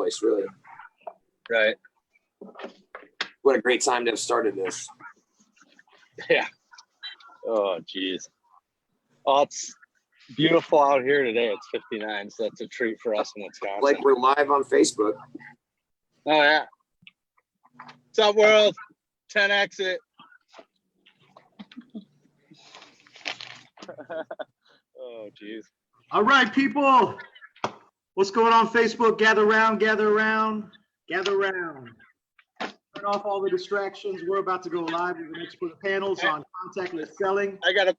choice, really. Right. What a great time to have started this. Yeah. Oh, geez. Oh, it's beautiful out here today. It's 59, so that's a treat for us in Wisconsin. Like we're live on Facebook. Oh, yeah. What's up, world? 10 exit. Oh, geez. All right, people. What's going on Facebook? Gather around, gather around, gather around. Turn off all the distractions. We're about to go live with the next panels on contactless selling. I gotta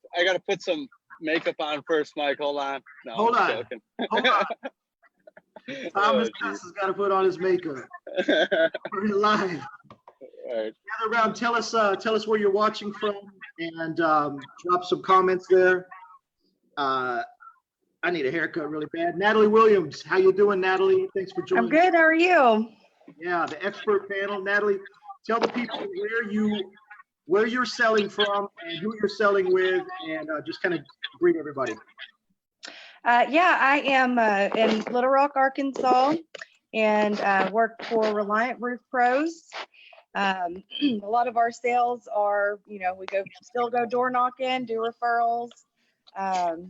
put some makeup on first, Mike. Hold on. No, Hold I'm on. joking. Hold on. Thomas has got to put on his makeup. We're live. All right. Gather around. Tell us where you're watching from, and drop some comments there. I need a haircut really bad. Natalie Williams, how you doing, Natalie? Thanks for joining. I'm good. How are you? Yeah, the expert panel. Natalie, tell the people where you're selling from and who you're selling with, and just kind of greet everybody. Yeah, I am in Little Rock, Arkansas, and work for Reliant Roof Pros. A lot of our sales are, we still go door knocking, do referrals,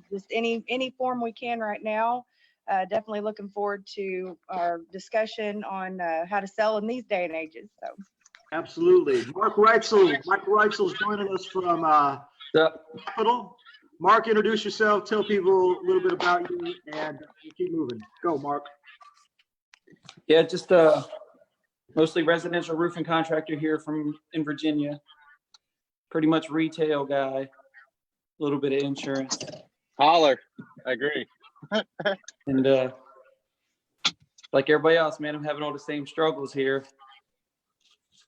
just any form we can right now. Definitely looking forward to our discussion on how to sell in these day and ages. So, absolutely. Mark Reitzel is joining us from Capital. Mark, introduce yourself. Tell people a little bit about you, and you keep moving. Go, Mark. Yeah, just mostly residential roofing contractor here in Virginia. Pretty much retail guy. A little bit of insurance. Holler. I agree. And like everybody else, man, I'm having all the same struggles here.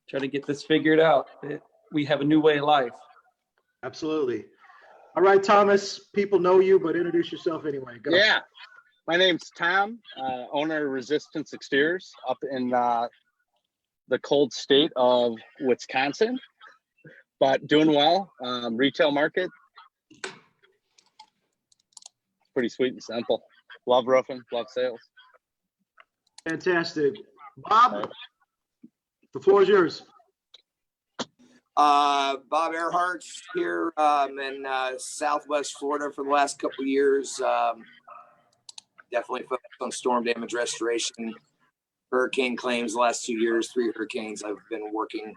Trying to get this figured out. We have a new way of life. Absolutely. All right, Thomas, people know you, but introduce yourself anyway. Go. Yeah. My name's Tom, owner of Resistance Exteriors up in the cold state of Wisconsin, but doing well. Retail market. Pretty sweet and simple. Love roofing, love sales. Fantastic. Bob, the floor is yours. Bob Earhart's here in Southwest Florida for the last couple of years. Definitely focused on storm damage restoration, hurricane claims. The last 2 years, 3 hurricanes I've been working.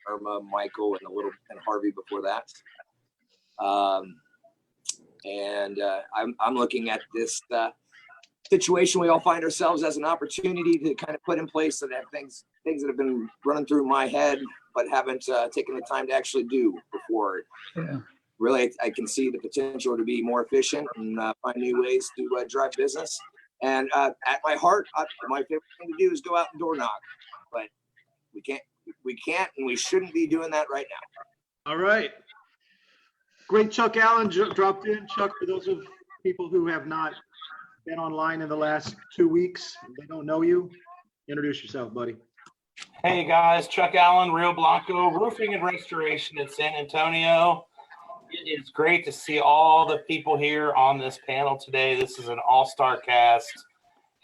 Irma, Michael, and Harvey before that. I'm looking at this situation we all find ourselves as an opportunity to kind of put in place so that things that have been running through my head but haven't taken the time to actually do before. Yeah. Really, I can see the potential to be more efficient and find new ways to drive business. And at my heart, my favorite thing to do is go out and door knock, but we can't, and we shouldn't be doing that right now. All right. Great. Chuck Allen dropped in. Chuck, for those of people who have not been online in the last 2 weeks, they don't know you, introduce yourself, buddy. Hey guys, Chuck Allen, Rio Blanco Roofing and Restoration in San Antonio. It is great to see all the people here on this panel today. This is an all-star cast,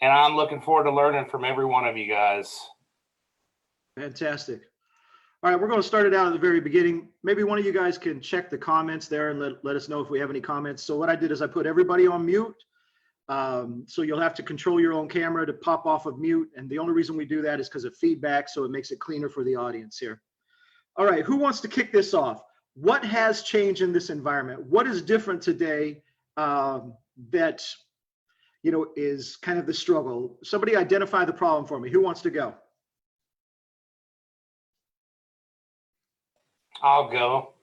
and I'm looking forward to learning from every one of you guys. Fantastic. All right, we're going to start it out at the very beginning. Maybe one of you guys can check the comments there and let us know if we have any comments. So what I did is I put everybody on mute. So you'll have to control your own camera to pop off of mute. And the only reason we do that is because of feedback. So it makes it cleaner for the audience here. All right, who wants to kick this off? What has changed in this environment? What is different today that, is kind of the struggle? Somebody identify the problem for me. Who wants to go? I'll go.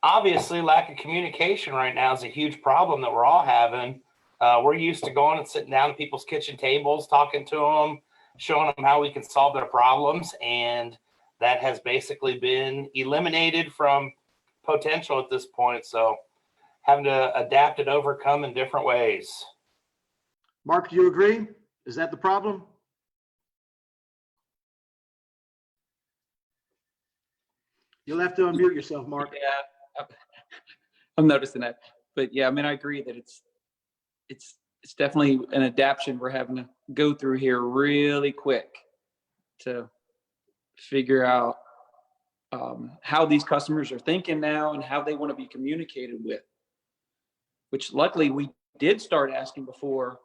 Obviously, lack of communication right now is a huge problem that we're all having. We're used to going and sitting down at people's kitchen tables, talking to them, showing them how we can solve their problems, and that has basically been eliminated from potential at this point. So having to adapt and overcome in different ways. Mark, do you agree? Is that the problem? You'll have to unmute yourself, Mark. Yeah, I'm noticing that. But yeah, I mean, I agree that it's it's definitely an adaptation we're having to go through here really quick to figure out how these customers are thinking now and how they want to be communicated with, which luckily we did start asking before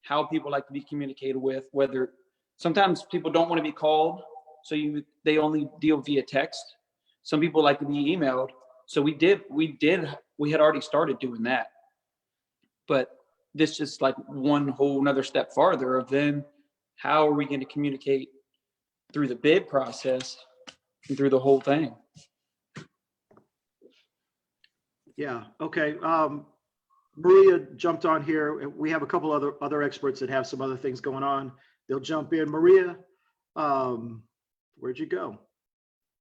how people like to be communicated with, whether sometimes people don't want to be called, so they only deal via text. Some people like to be emailed. So we had already started doing that. But this just like one whole another step farther of then how are we going to communicate through the bid process and through the whole thing? Yeah, okay. Maria jumped on here. We have a couple other experts that have some other things going on. They'll jump in. Maria, where'd you go?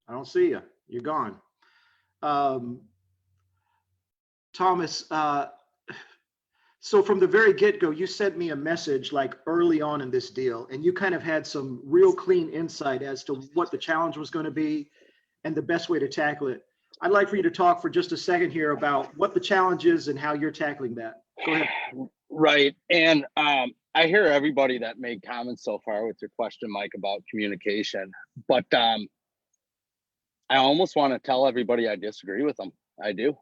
I don't see you. You're gone. Thomas, so from the very get-go, you sent me a message like early on in this deal, and you kind of had some real clean insight as to what the challenge was going to be and the best way to tackle it. I'd like for you to talk for just a second here about what the challenge is and how you're tackling that. Go ahead. Right. And I hear everybody that made comments so far with your question, Mike, about communication, but I almost want to tell everybody I disagree with them. I do.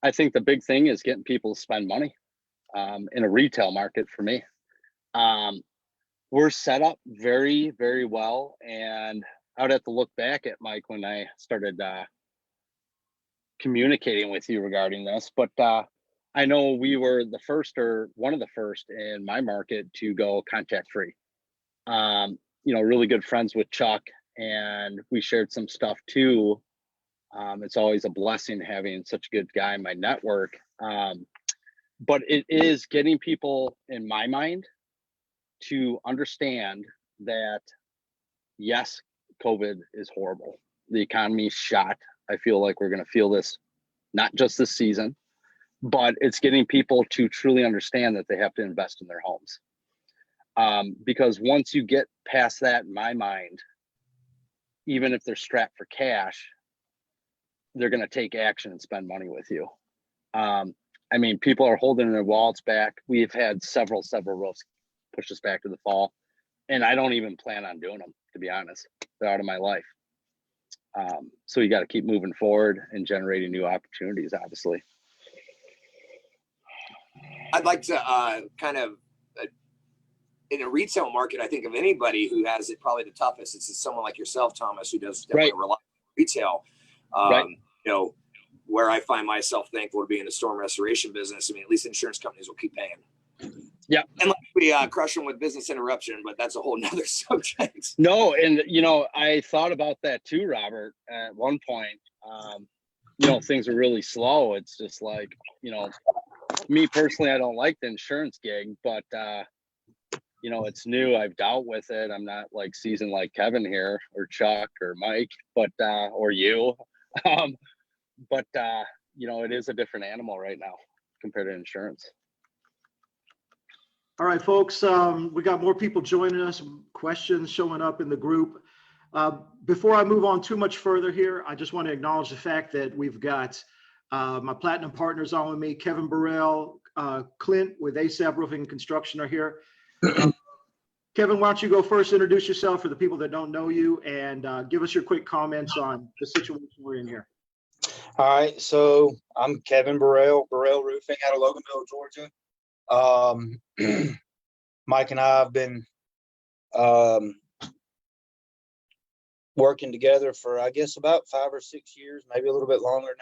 I think the big thing is getting people to spend money in a retail market for me. We're set up very, very well. And I would have to look back at Mike when I started communicating with you regarding this, but I know we were the first or one of the first in my market to go contact free. Really good friends with Chuck, and we shared some stuff too. It's always a blessing having such a good guy in my network. But it is getting people, in my mind, to understand that, yes, COVID is horrible. The economy's shot. I feel like we're going to feel this, not just this season, but it's getting people to truly understand that they have to invest in their homes. Because once you get past that, in my mind, even if they're strapped for cash, they're going to take action and spend money with you. People are holding their wallets back. We've had several roofs push us back to the fall, and I don't even plan on doing them, to be honest. They're out of my life. So you got to keep moving forward and generating new opportunities, obviously. I'd like to in a retail market, I think of anybody who has it probably the toughest. It's someone like yourself, Thomas, who does definitely rely on retail. Right. Where I find myself thankful to be in the storm restoration business. At least insurance companies will keep paying. Yeah. And like we crush them with business interruption, but that's a whole nother subject. No, and I thought about that too, Robert. At one point, things are really slow. It's just like, me personally, I don't like the insurance gig, but it's new. I've dealt with it. I'm not like seasoned like Kevin here or Chuck or Mike, but or you. But it is a different animal right now compared to insurance. All right, folks, we got more people joining us, questions showing up in the group. Before I move on too much further here, I just want to acknowledge the fact that we've got my platinum partners on with me. Kevin Burrell, Clint with ASAP Roofing and Construction are here. Kevin, why don't you go first, introduce yourself for the people that don't know you, and give us your quick comments on the situation we're in here. All right, so I'm Kevin Burrell Roofing out of Loganville, Georgia. Mike and I have been working together for, I guess, about 5 or 6 years, maybe a little bit longer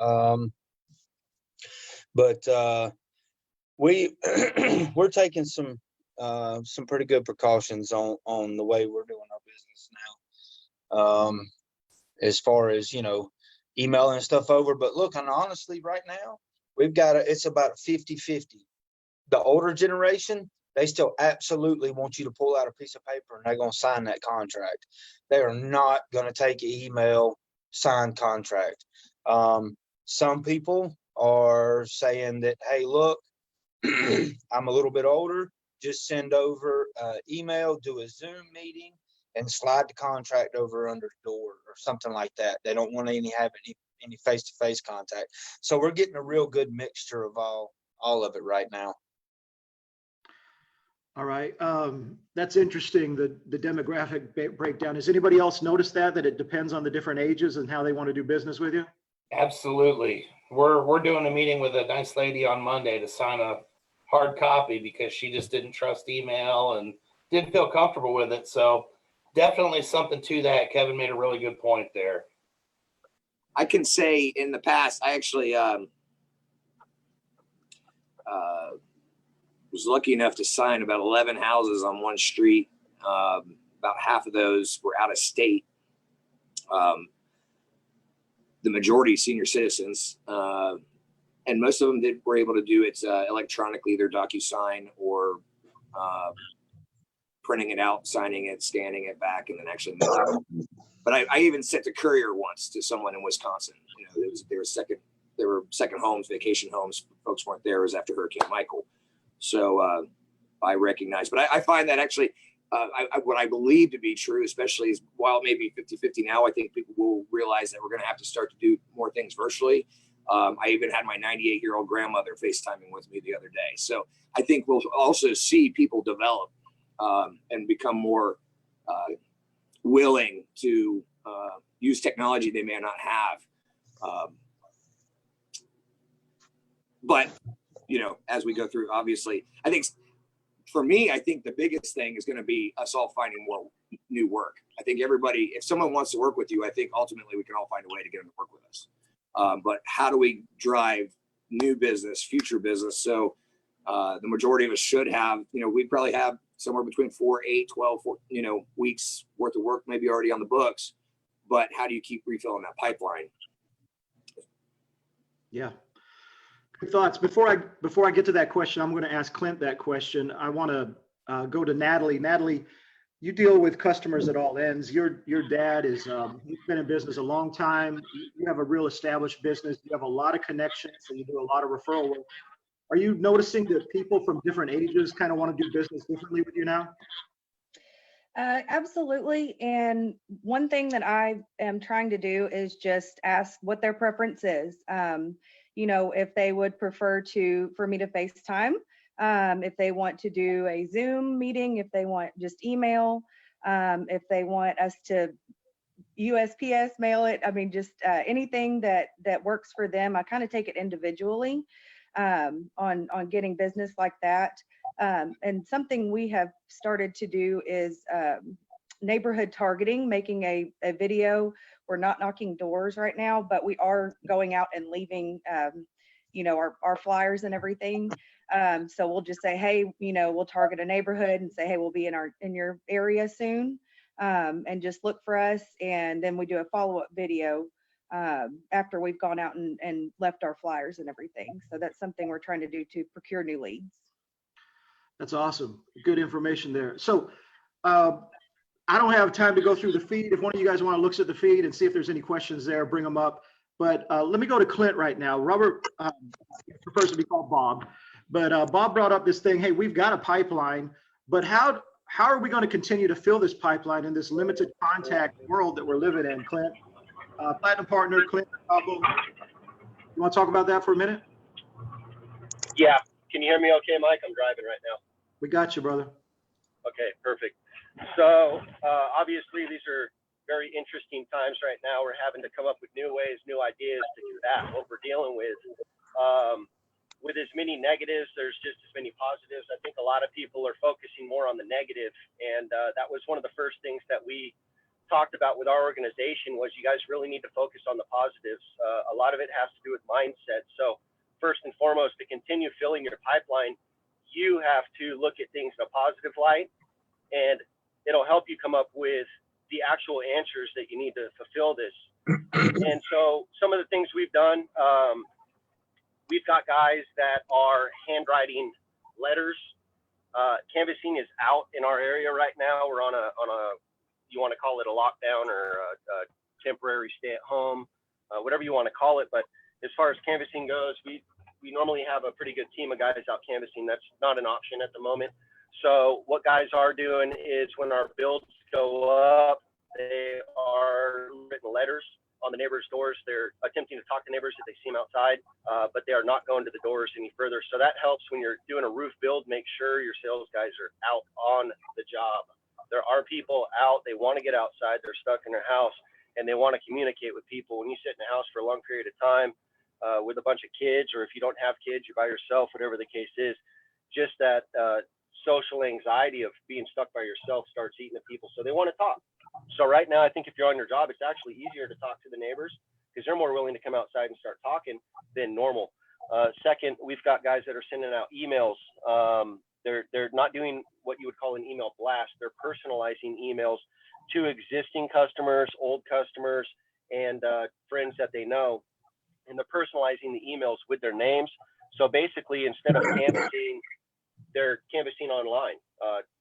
now. But we're taking some pretty good precautions on the way we're doing our business now. As far as, emailing stuff over. But look, and honestly, right now, it's about 50-50. The older generation, they still absolutely want you to pull out a piece of paper and they're going to sign that contract. They are not going to take an email signed contract. Some people are saying that, hey, look, I'm a little bit older. Just send over email, do a Zoom meeting, and slide the contract over under the door or something like that. They don't want to have any face-to-face contact. So we're getting a real good mixture of all of it right now. All right. That's interesting, the demographic breakdown. Has anybody else noticed that it depends on the different ages and how they want to do business with you? Absolutely. We're doing a meeting with a nice lady on Monday to sign a hard copy because she just didn't trust email and didn't feel comfortable with it. So definitely something to that. Kevin made a really good point there. I can say in the past, I actually was lucky enough to sign about 11 houses on one street. About half of those were out of state. The majority senior citizens, and most of them were able to do it electronically, either DocuSign or printing it out, signing it, scanning it back, and then actually mailing it. But I even sent a courier once to someone in Wisconsin. You know, there were second homes, vacation homes. Folks weren't there. It was after Hurricane Michael. So I recognize, but I find that actually what I believe to be true, especially is while it may be 50-50 now, I think people will realize that we're going to have to start to do more things virtually. I even had my 98-year-old grandmother FaceTiming with me the other day. So I think we'll also see people develop and become more willing to use technology they may not have. But, you know, as we go through, obviously, I think for me, I think the biggest thing is going to be us all finding more new work. I think everybody, if someone wants to work with you, I think ultimately we can all find a way to get them to work with us. But how do we drive new business, future business? So the majority of us should have, you know, we'd probably have somewhere between 4, 8, 12, weeks worth of work maybe already on the books. But how do you keep refilling that pipeline? Yeah. Good thoughts. Before I get to that question, I'm going to ask Clint that question. I want to go to Natalie. Natalie, you deal with customers at all ends. Your dad is he's been in business a long time. You have a real established business. You have a lot of connections, and you do a lot of referral work. Are you noticing that people from different ages kind of want to do business differently with you now? Absolutely. And one thing that I am trying to do is just ask what their preference is. You know, if they would prefer for me to FaceTime, if they want to do a Zoom meeting, if they want just email, if they want us to USPS mail it. I mean, just anything that works for them. I kind of take it individually on getting business like that. And something we have started to do is neighborhood targeting, making a video. We're not knocking doors right now, but we are going out and leaving, you know, our flyers and everything. So we'll just say, hey, you know, we'll target a neighborhood and say, hey, we'll be in your area soon, and just look for us. And then we do a follow-up video after we've gone out and left our flyers and everything. So that's something we're trying to do to procure new leads. That's awesome. Good information there. So I don't have time to go through the feed. If one of you guys want to look at the feed and see if there's any questions there, bring them up. But let me go to Clint right now. Robert prefers to be called Bob, but Bob brought up this thing. Hey, we've got a pipeline, but how are we going to continue to fill this pipeline in this limited contact world that we're living in, Clint? Platinum partner, Clint. You want to talk about that for a minute? Yeah. Can you hear me okay, Mike? I'm driving right now. We got you, brother. Okay, perfect. So obviously these are very interesting times right now. We're having to come up with new ways, new ideas to combat what we're dealing with. With as many negatives, there's just as many positives. I think a lot of people are focusing more on the negative, and that was one of the first things that we talked about with our organization was you guys really need to focus on the positives. A lot of it has to do with mindset. So first and foremost, to continue filling your pipeline, you have to look at things in a positive light, and it'll help you come up with the actual answers that you need to fulfill this. And so some of the things we've done, we've got guys that are handwriting letters. Canvassing is out in our area right now. We're on a you want to call it a lockdown or a temporary stay at home, whatever you want to call it. But as far as canvassing goes, we normally have a pretty good team of guys out canvassing. That's not an option at the moment. So what guys are doing is when our builds go up, they are written letters on the neighbors' doors. They're attempting to talk to neighbors if they see them outside, but they are not going to the doors any further. So that helps when you're doing a roof build. Make sure your sales guys are out on the job. There are people out. They want to get outside. They're stuck in their house, and they want to communicate with people. When you sit in a house for a long period of time with a bunch of kids, or if you don't have kids, you're by yourself, whatever the case is, just that social anxiety of being stuck by yourself starts eating at people. So they want to talk. So right now, I think if you're on your job, it's actually easier to talk to the neighbors because they're more willing to come outside and start talking than normal. Second, we've got guys that are sending out emails. They're not doing what you would call an email blast. They're personalizing emails to existing customers, old customers, and friends that they know. And they're personalizing the emails with their names. So basically, instead of canvassing, they're canvassing online.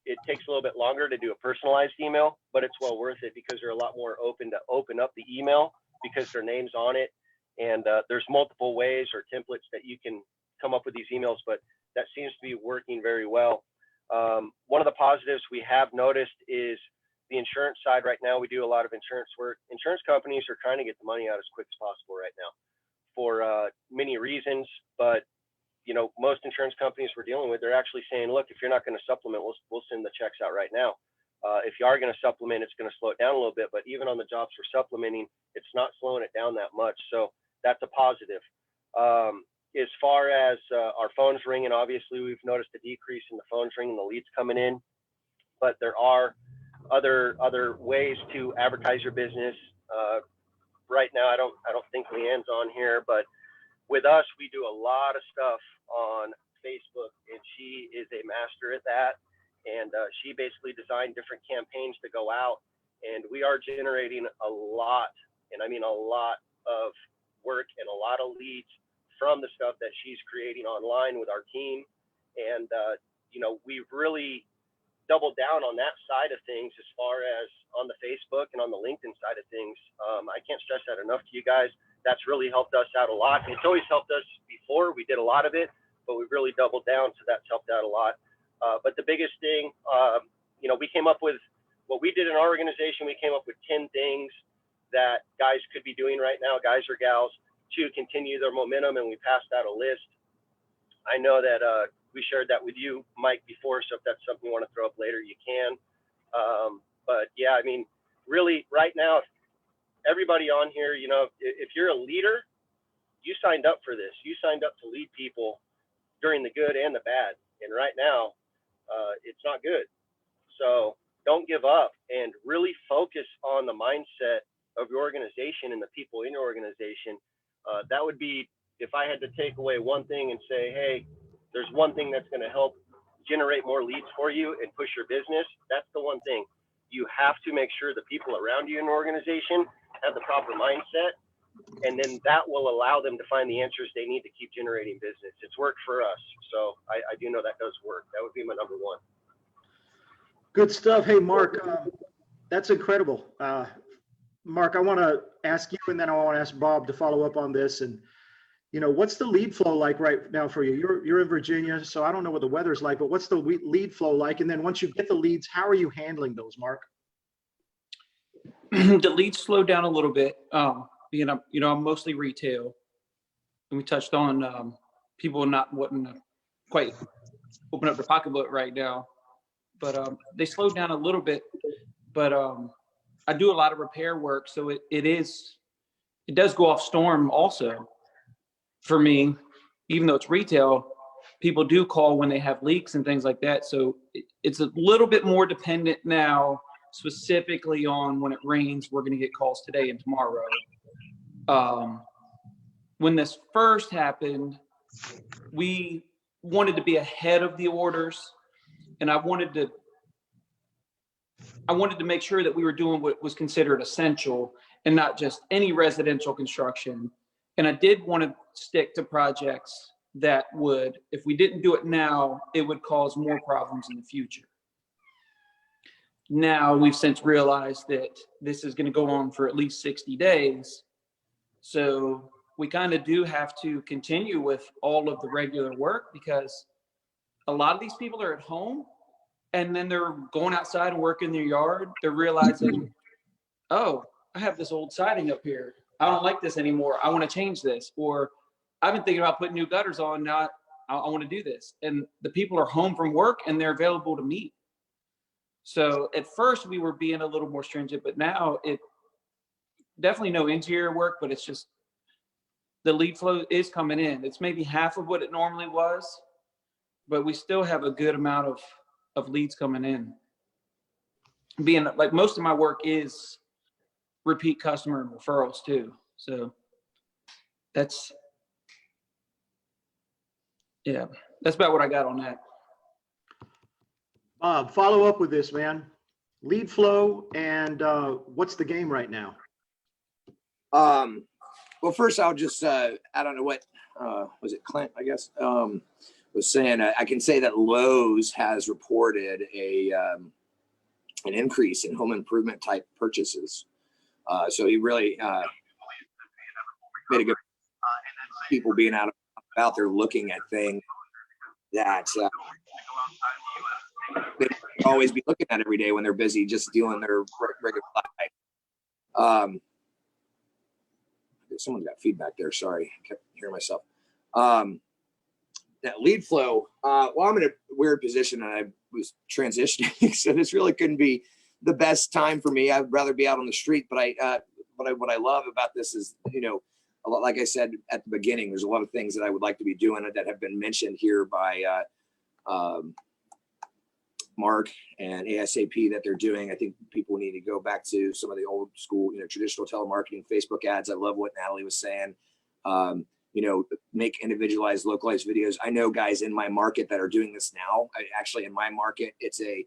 It takes a little bit longer to do a personalized email, but it's well worth it because they're a lot more open to open up the email because their name's on it. And there's multiple ways or templates that you can come up with these emails, but that seems to be working very well. One of the positives we have noticed is the insurance side. Right now, we do a lot of insurance work. Insurance companies are trying to get the money out as quick as possible right now for many reasons, but you know, most insurance companies we're dealing with, they're actually saying, look, if you're not going to supplement, we'll send the checks out right now. If you are going to supplement, it's going to slow it down a little bit, but even on the jobs for supplementing, it's not slowing it down that much. So that's a positive. As far as our phones ringing, obviously we've noticed a decrease in the phones ringing, the leads coming in, but there are other ways to advertise your business. Right now, I don't think Leanne's on here, but with us, we do a lot of stuff on Facebook, and she is a master at that. And she basically designed different campaigns to go out, and we are generating a lot, and I mean a lot of work and a lot of leads from the stuff that she's creating online with our team. And, you know, we've really doubled down on that side of things as far as on the Facebook and on the LinkedIn side of things. I can't stress that enough to you guys. That's really helped us out a lot. It's always helped us before. We did a lot of it, but we've really doubled down, so that's helped out a lot. But the biggest thing, you know, we came up with what we did in our organization. We came up with 10 things that guys could be doing right now, guys or gals, to continue their momentum, and we passed out a list. I know that we shared that with you, Mike, before, so if that's something you want to throw up later, you can. But yeah, I mean, really, right now, everybody on here, you know, if you're a leader, you signed up for this. You signed up to lead people during the good and the bad. And right now, it's not good. So don't give up and really focus on the mindset of your organization and the people in your organization. That would be, if I had to take away one thing and say, hey, there's one thing that's going to help generate more leads for you and push your business, that's the one thing. You have to make sure the people around you in your organization have the proper mindset, and then that will allow them to find the answers they need to keep generating business. It's worked for us, so I do know that does work. That would be my number one. Good stuff. Hey, Mark, that's incredible. Mark, I want to ask you, and then I want to ask Bob to follow up on this. And, you know, what's the lead flow like right now for you? You're in Virginia, so I don't know what the weather's like, but what's the lead flow like? And then once you get the leads, how are you handling those, Mark? The leads slowed down a little bit. You know, I'm mostly retail, and we touched on people not wanting to quite open up their pocketbook right now, but they slowed down a little bit. But I do a lot of repair work, so it does go off storm also for me. Even though it's retail, people do call when they have leaks and things like that. So it's a little bit more dependent now, specifically on when it rains. We're going to get calls today and tomorrow. When this first happened, we wanted to be ahead of the orders, and I wanted to make sure that we were doing what was considered essential and not just any residential construction. And I did want to stick to projects that would, if we didn't do it now, it would cause more problems in the future. Now we've since realized that this is going to go on for at least 60 days. So we kind of do have to continue with all of the regular work, because a lot of these people are at home and then they're going outside and working their yard. They're realizing, oh, I have this old siding up here. I don't like this anymore. I want to change this. Or I've been thinking about putting new gutters on. Now I want to do this. And the people are home from work and they're available to meet. So at first we were being a little more stringent, but now it definitely no interior work, but it's just the lead flow is coming in. It's maybe half of what it normally was, but we still have a good amount of leads coming in. Being like most of my work is repeat customer and referrals too. So that's about what I got on that. Bob, follow up with this, man. Lead flow and what's the game right now? Well, first I'll just, I don't know what, was it Clint, I guess, was saying, I can say that Lowe's has reported an increase in home improvement type purchases. So he really made a good people being out there looking at things that they always be looking at every day when they're busy just doing their regular life. Someone got feedback there. Sorry, I kept hearing myself. That lead flow. Well, I'm in a weird position and I was transitioning, so this really couldn't be the best time for me. I'd rather be out on the street, but what I love about this is, you know, a lot, like I said at the beginning, there's a lot of things that I would like to be doing that have been mentioned here by Mark and ASAP that they're doing. I think people need to go back to some of the old school, you know, traditional telemarketing, Facebook ads. I love what Natalie was saying. You know, make individualized, localized videos. I know guys in my market that are doing this now. Actually, in my market, it's a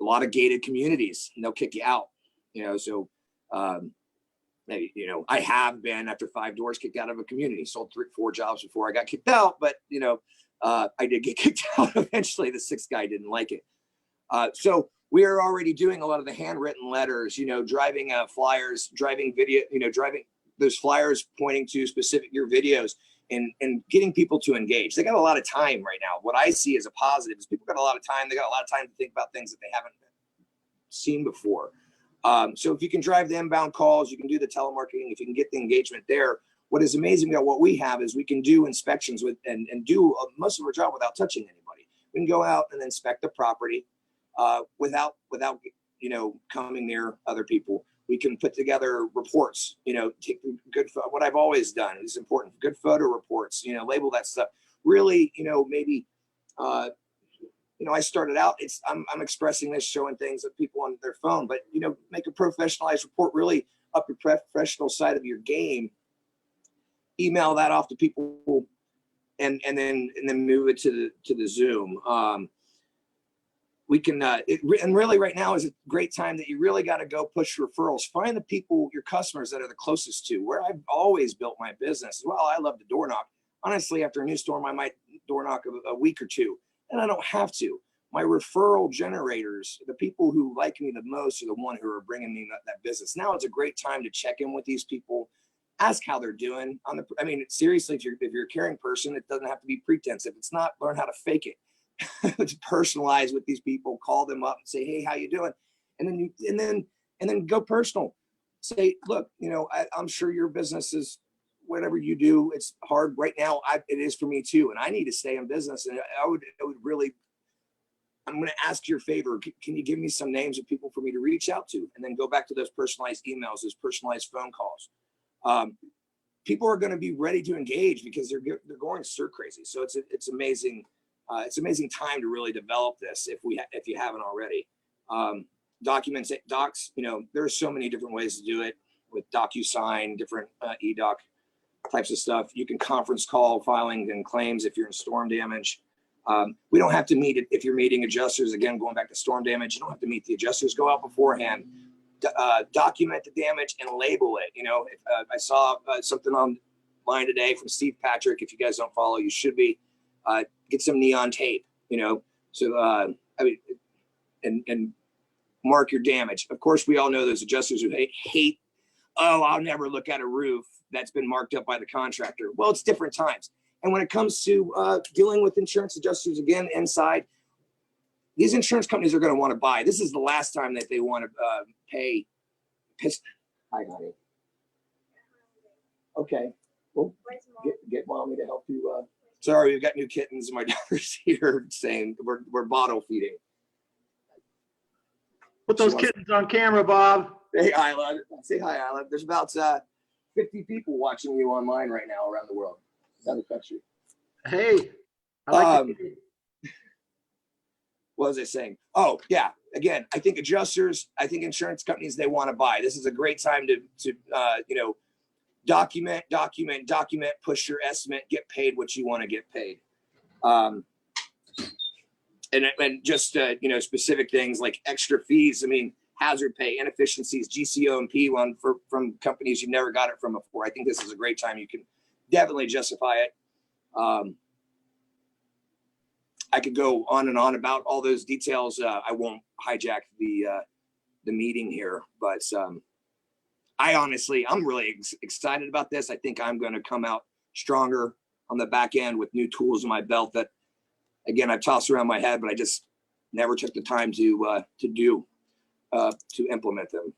lot of gated communities, and they'll kick you out. You know, so maybe, you know, I have been after 5 doors kicked out of a community, sold 3-4 jobs before I got kicked out, but you know, I did get kicked out eventually. The 6th guy didn't like it. So we are already doing a lot of the handwritten letters, you know, driving flyers, driving video, you know, driving those flyers pointing to specific your videos and getting people to engage. They got a lot of time right now. What I see as a positive is people got a lot of time. They got a lot of time to think about things that they haven't seen before. So if you can drive the inbound calls, you can do the telemarketing, if you can get the engagement there. What is amazing about what we have is we can do inspections with and do most of our job without touching anybody. We can go out and inspect the property without you know, coming near other people. We can put together reports, you know, take good, what I've always done is important, good photo reports, you know, label that stuff. Really, you know, maybe, you know, I started out, I'm expressing this, showing things that people on their phone, but, you know, make a professionalized report, really up your professional side of your game, email that off to people and then move it to the Zoom. We can, and really right now is a great time that you really got to go push referrals. Find the people, your customers that are the closest to where I've always built my business. Well, I love to door knock. Honestly, after a new storm, I might door knock a week or two, and I don't have to. My referral generators, the people who like me the most are the one who are bringing me that business. Now it's a great time to check in with these people, ask how they're doing. I mean, seriously, if you're a caring person, it doesn't have to be pretense. If it's not, learn how to fake it. It's personalized with these people. Call them up and say, "Hey, how you doing?" And then go personal. Say, "Look, you know, I'm sure your business is whatever you do. It's hard right now. It is for me too, and I need to stay in business. And I would really. I'm going to ask your favor. Can you give me some names of people for me to reach out to?" And then go back to those personalized emails, those personalized phone calls. People are going to be ready to engage because they're going stir crazy. So it's amazing. It's an amazing time to really develop this if you haven't already. Docs, you know, there's so many different ways to do it with DocuSign, different eDoc types of stuff. You can conference call filing and claims if you're in storm damage. We don't have to meet it if you're meeting adjusters. Again, going back to storm damage, you don't have to meet the adjusters. Go out beforehand, document the damage and label it. You know, if, I saw something online today from Steve Patrick. If you guys don't follow, you should be. Get some neon tape, you know, so I mean, and mark your damage. Of course, we all know those adjusters who hate, "Oh, I'll never look at a roof that's been marked up by the contractor." Well, it's different times. And when it comes to dealing with insurance adjusters, again, inside, these insurance companies are going to want to buy. This is the last time that they want to pay. Hi, honey. Okay. Well, get mommy to help you. Sorry, we've got new kittens. My daughter's here saying we're bottle feeding. Put those kittens on camera, Bob. Hey, Isla. Say hi, Isla. There's about 50 people watching you online right now around the world. Out of the country. Hey, I like What was I saying? Oh, yeah. Again, I think adjusters, I think insurance companies, they want to buy. This is a great time to document, push your estimate, get paid what you want to get paid. And just, specific things like extra fees. I mean, hazard pay, inefficiencies, GCO and P1 from companies you've never got it from before. I think this is a great time. You can definitely justify it. I could go on and on about all those details. I won't hijack the meeting here, but I'm really excited about this. I think I'm going to come out stronger on the back end with new tools in my belt that, again, I've tossed around my head, but I just never took the time to implement them.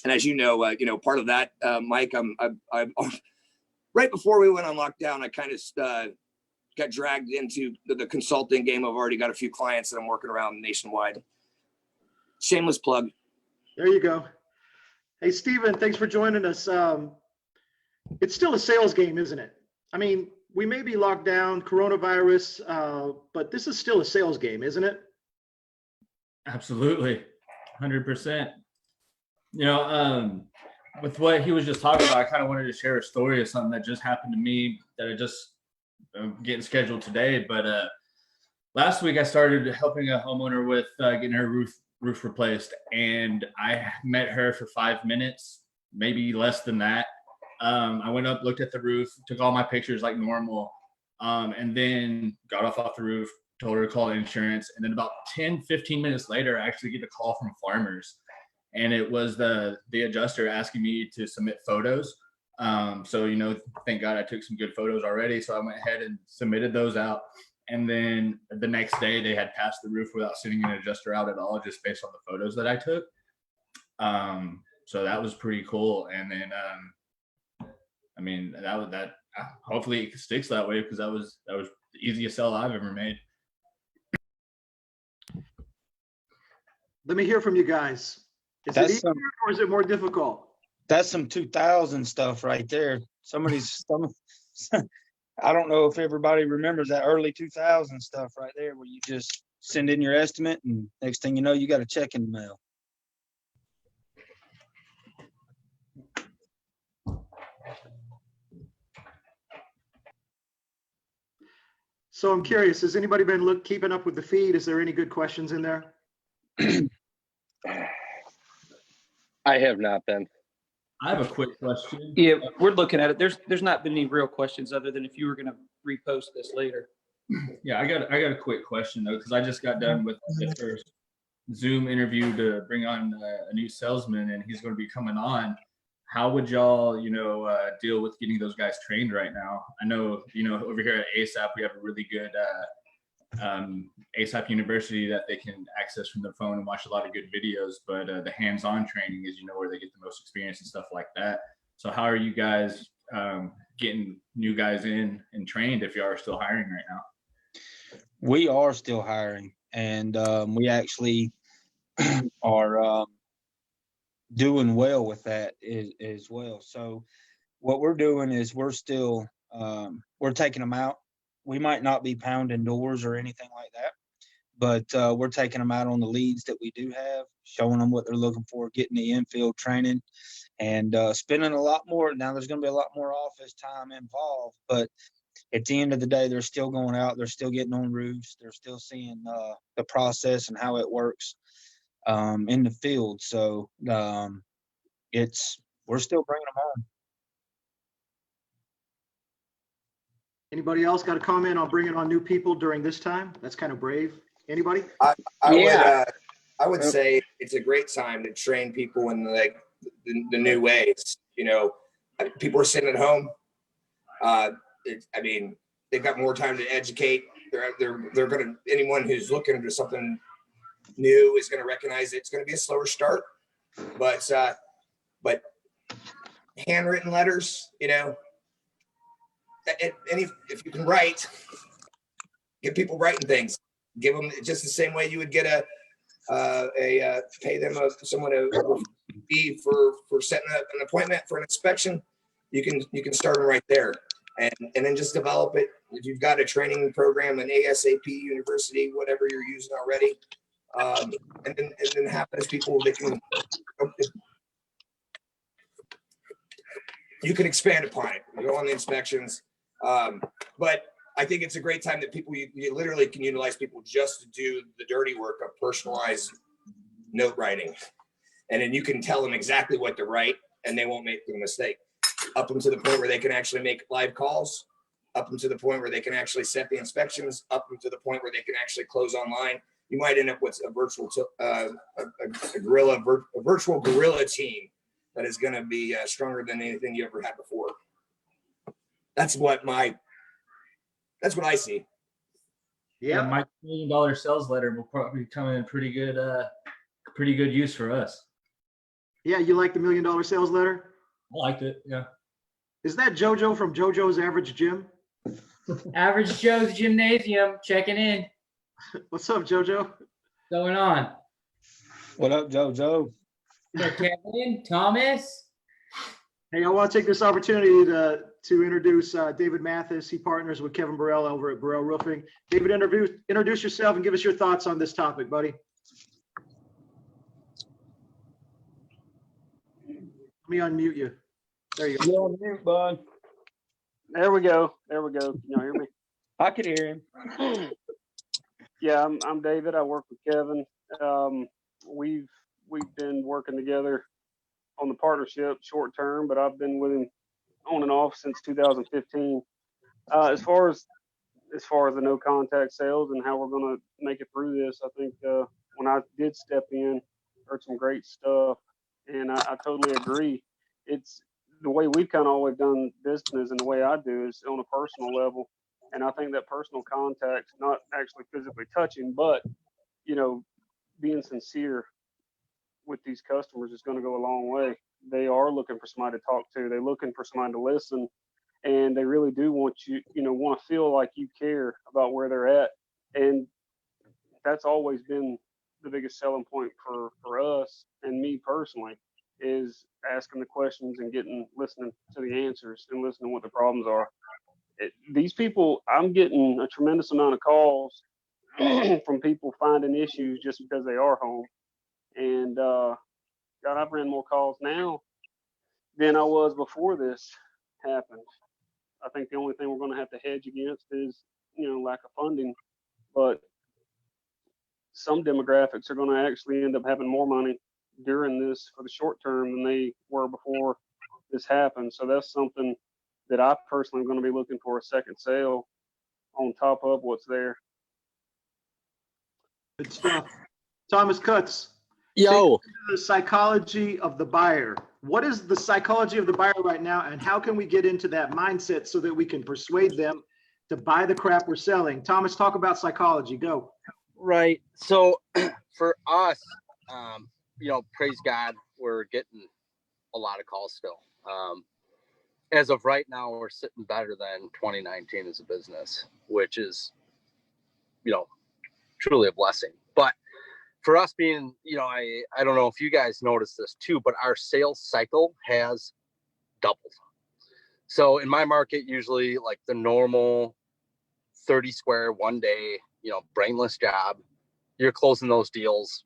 And as you know, part of that, Mike, I'm right before we went on lockdown, I kind of got dragged into the consulting game. I've already got a few clients that I'm working around nationwide. Shameless plug. There you go. Hey, Stephen, thanks for joining us. It's still a sales game, isn't it? I mean, we may be locked down, coronavirus, but this is still a sales game, isn't it? Absolutely, 100%. With what he was just talking about, I kind of wanted to share a story of something that just happened to me that I just getting scheduled today. But last week I started helping a homeowner with getting her roof replaced, and I met her for 5 minutes, maybe less than that. I went up, looked at the roof, took all my pictures like normal, and then got off the roof, told her to call insurance. And then about 10-15 minutes later, I actually get a call from Farmers, and it was the adjuster asking me to submit photos. So, thank God I took some good photos already. So I went ahead and submitted those out. And then the next day they had passed the roof without sending an adjuster out at all, just based on the photos that I took. So that was pretty cool. And then, that hopefully it sticks that way, because that was the easiest sell I've ever made. Let me hear from you guys. Is it easier or is it more difficult? That's some 2000 stuff right there. I don't know if everybody remembers that early 2000 stuff right there, where you just send in your estimate and next thing you know, you got a check in the mail. So I'm curious, has anybody been keeping up with the feed? Is there any good questions in there? I have not been. I have a quick question. Yeah, we're looking at it. There's not been any real questions other than if you were going to repost this later. Yeah, I got a quick question though, because I just got done with the first Zoom interview to bring on a new salesman, and he's going to be coming on. How would y'all, deal with getting those guys trained right now? I know, over here at ASAP, we have a really good ASAP University that they can access from their phone and watch a lot of good videos, but the hands-on training is, where they get the most experience and stuff like that. So how are you guys getting new guys in and trained if you are still hiring right now? We are still hiring, and we actually are doing well with that as well. So what we're doing is we're still we're taking them out. We might not be pounding doors or anything like that, but we're taking them out on the leads that we do have, showing them what they're looking for, getting the infield training, and spending a lot more. Now there's going to be a lot more office time involved, but at the end of the day, they're still going out, they're still getting on roofs, they're still seeing the process and how it works in the field. So we're still bringing them on. Anybody else got a comment on bringing on new people during this time? That's kind of brave. Anybody? I would say it's a great time to train people in the new ways. People are sitting at home. They've got more time to educate. They're gonna, anyone who's looking for something new is gonna recognize it's gonna be a slower start, but handwritten letters, if you can write, get people writing things, give them just the same way you would get pay them someone a fee for setting up an appointment for an inspection. You can start them right there, and then just develop it. If you've got a training program, an ASAP university, whatever you're using already, and then have those people, you can expand upon it. Go on the inspections, but I think it's a great time that people, you literally can utilize people just to do the dirty work of personalized note writing. And then you can tell them exactly what to write and they won't make the mistake. Up to the point where they can actually make live calls, up to the point where they can actually set the inspections, up to the point where they can actually close online. You might end up with a virtual guerrilla team that is going to be stronger than anything you ever had before. That's what I see. Yeah. My $1 million sales letter will probably come in pretty good use for us. Yeah. You like the $1 million sales letter? I liked it. Yeah. Is that JoJo from JoJo's Average Gym? Average Joe's Gymnasium checking in. What's up, JoJo? Going on? What up, JoJo? Kevin, Thomas. Hey, I want to take this opportunity to introduce David Mathis. He partners with Kevin Burrell over at Burrell Roofing. David, introduce yourself and give us your thoughts on this topic, buddy. Let me unmute you. There you go. You're on mute, bud. There we go. Can y'all hear me? I could hear him. Yeah, I'm David. I work with Kevin. We've been working together on the partnership short term, but I've been with him on and off since 2015. As far as the no contact sales and how we're going to make it through this, I think when I did step in, heard some great stuff, and I totally agree. It's the way we've kind of always done business, and the way I do is on a personal level. And I think that personal contact, not actually physically touching, but being sincere with these customers is going to go a long way. They are looking for somebody to talk to. They're looking for somebody to listen, and they really do want want to feel like you care about where they're at. And that's always been the biggest selling point for us and me personally, is asking the questions and listening to the answers and listening to what the problems are. These people, I'm getting a tremendous amount of calls from people finding issues just because they are home. And God, I've ran more calls now than I was before this happened. I think the only thing we're going to have to hedge against is, lack of funding. But some demographics are going to actually end up having more money during this for the short term than they were before this happened. So that's something that I personally am going to be looking for, a second sale on top of what's there. Good stuff. Thomas Cutts. Yo. The psychology of the buyer. What is the psychology of the buyer right now, and how can we get into that mindset so that we can persuade them to buy the crap we're selling? Thomas, talk about psychology. Go. Right. So for us, praise God, we're getting a lot of calls still. As of right now, we're sitting better than 2019 as a business, which is, truly a blessing. But for us being, I don't know if you guys noticed this too, but our sales cycle has doubled. So in my market, usually like the normal 30 square, 1 day, brainless job, you're closing those deals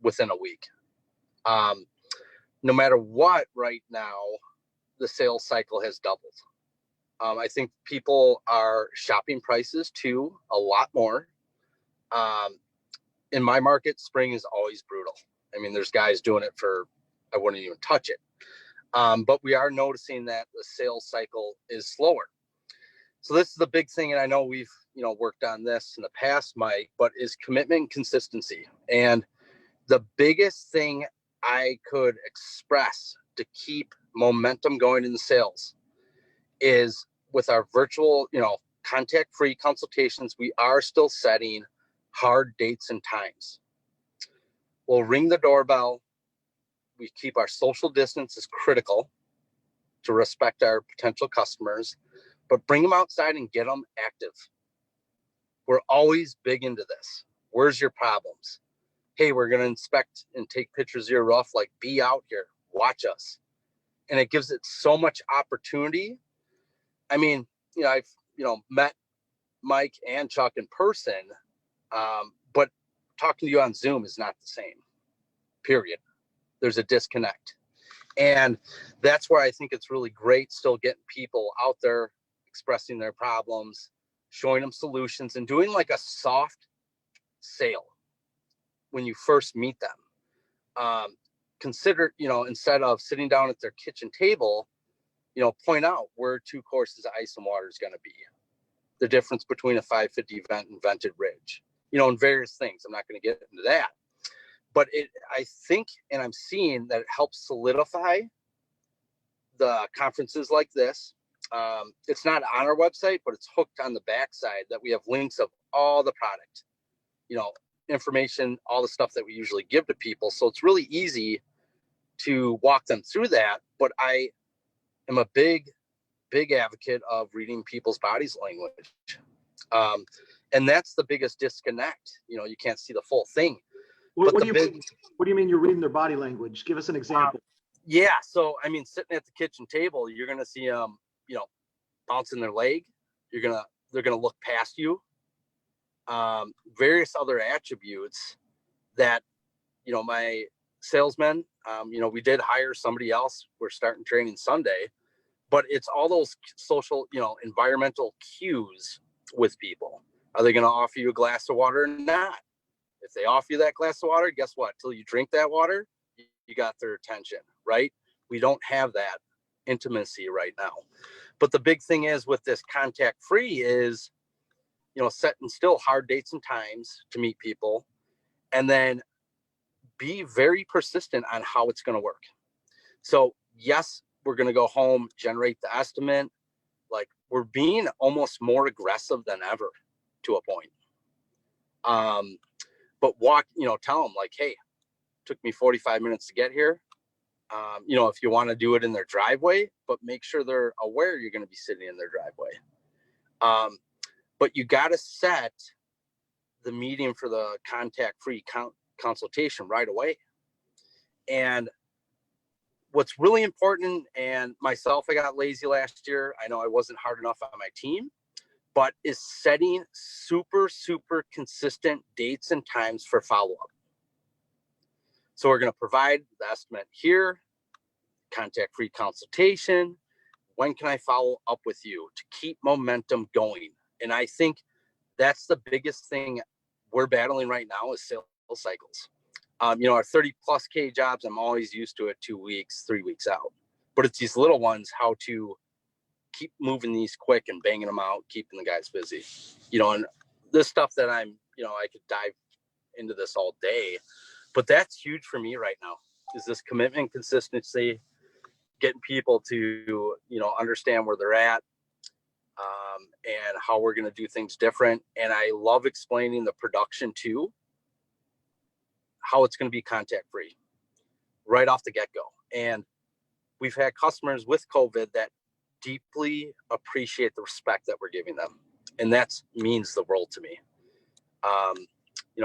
within a week. No matter what, right now, the sales cycle has doubled. I think people are shopping prices too a lot more. In my market, spring is always brutal. I mean, there's guys doing it I wouldn't even touch it. But we are noticing that the sales cycle is slower. So this is the big thing, and I know we've worked on this in the past, Mike, but is commitment and consistency. And the biggest thing I could express to keep momentum going in the sales is with our virtual, contact-free consultations, we are still setting hard dates and times. We'll ring the doorbell. We keep our social distance is critical. to respect our potential customers, but bring them outside and get them active. We're always big into this. Where's your problems? Hey, we're going to inspect and take pictures of your roof. Like, be out here, watch us. And it gives it so much opportunity. I mean, I've, met Mike and Chuck in person, but talking to you on Zoom is not the same, period. There's a disconnect. And that's where I think it's really great still getting people out there expressing their problems, showing them solutions, and doing like a soft sale when you first meet them. Consider, instead of sitting down at their kitchen table, point out where 2 courses of ice and water is going to be, the difference between a 550 vent and vented ridge, and various things. I'm not going to get into that. But I think, and I'm seeing that it helps solidify the conferences like this. It's not on our website, but it's hooked on the backside that we have links of all the product, information, all the stuff that we usually give to people. So it's really easy to walk them through that. But I am a big advocate of reading people's bodies language. And that's the biggest disconnect. You can't see the full thing. What do you mean you're reading their body language? Give us an example. Yeah. So, I mean, sitting at the kitchen table, you're going to see them, bouncing their leg. They're going to look past you. Various other attributes that, my salesmen, we did hire somebody else. We're starting training Sunday, but it's all those social, environmental cues with people. Are they going to offer you a glass of water or not? If they offer you that glass of water, guess what? Till you drink that water, you got their attention, right? We don't have that intimacy right now. But the big thing is with this contact free is, setting still hard dates and times to meet people, and then be very persistent on how it's going to work. So yes, we're going to go home, generate the estimate. Like, we're being almost more aggressive than ever to a point. But tell them like, hey, took me 45 minutes to get here. If you want to do it in their driveway, but make sure they're aware you're going to be sitting in their driveway. But you got to set the meeting for the contact-free consultation right away. And what's really important, and myself, I got lazy last year. I know I wasn't hard enough on my team, but is setting super, super consistent dates and times for follow-up. So we're going to provide the estimate here, contact-free consultation. When can I follow up with you to keep momentum going? And I think that's the biggest thing we're battling right now is sales cycles. Our 30 plus K jobs, I'm always used to it 2 weeks, 3 weeks out. But it's these little ones, how to keep moving these quick and banging them out, keeping the guys busy. And this stuff that I could dive into this all day, but that's huge for me right now is this commitment, consistency, getting people to, understand where they're at, and how we're going to do things different. And I love explaining the production too, how it's going to be contact free right off the get-go. And we've had customers with COVID that deeply appreciate the respect that we're giving them. And that means the world to me.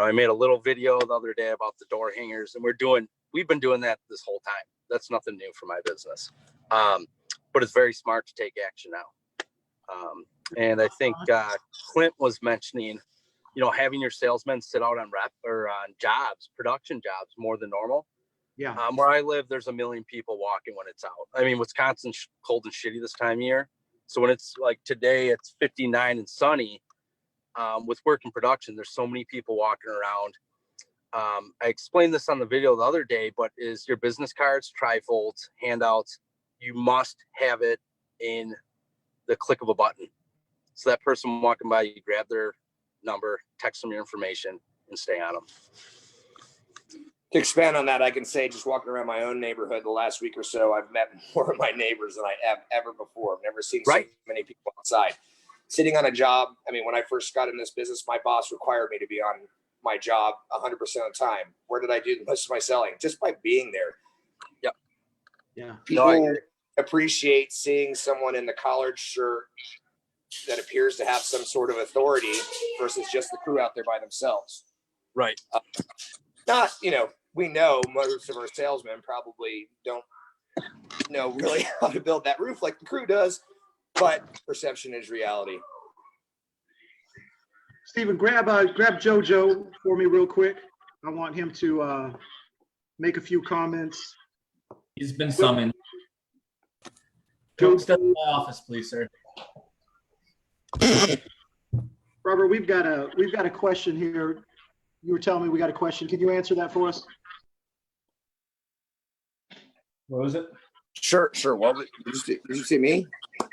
I made a little video the other day about the door hangers, and we've been doing that this whole time. That's nothing new for my business. But it's very smart to take action now. And I think Clint was mentioning, having your salesmen sit out on production jobs more than normal. Yeah. Where I live, there's a million people walking when it's out. I mean, Wisconsin's cold and shitty this time of year. So when it's like today, it's 59 and sunny. With work in production, there's so many people walking around. I explained this on the video the other day, but is your business cards, trifolds, handouts, you must have it in the click of a button. So that person walking by, you grab their number, text them your information, and stay on them. To expand on that, I can say just walking around my own neighborhood the last week or so, I've met more of my neighbors than I have ever before. I've never seen so many people outside. Sitting on a job, I mean, when I first got in this business, my boss required me to be on my job 100% of the time. Where did I do most of my selling? Just by being there. Yep. Yeah. People, appreciate seeing someone in the collared shirt that appears to have some sort of authority versus just the crew out there by themselves. Right. Not, we know most of our salesmen probably don't know really how to build that roof like the crew does, but perception is reality. Stephen, grab JoJo for me real quick. I want him to make a few comments. He's been summoned. Joe, Step in my office, please, sir. Robert, we've got a question here. You were telling me we got a question. Can you answer that for us? What was it? Sure. What did you see me?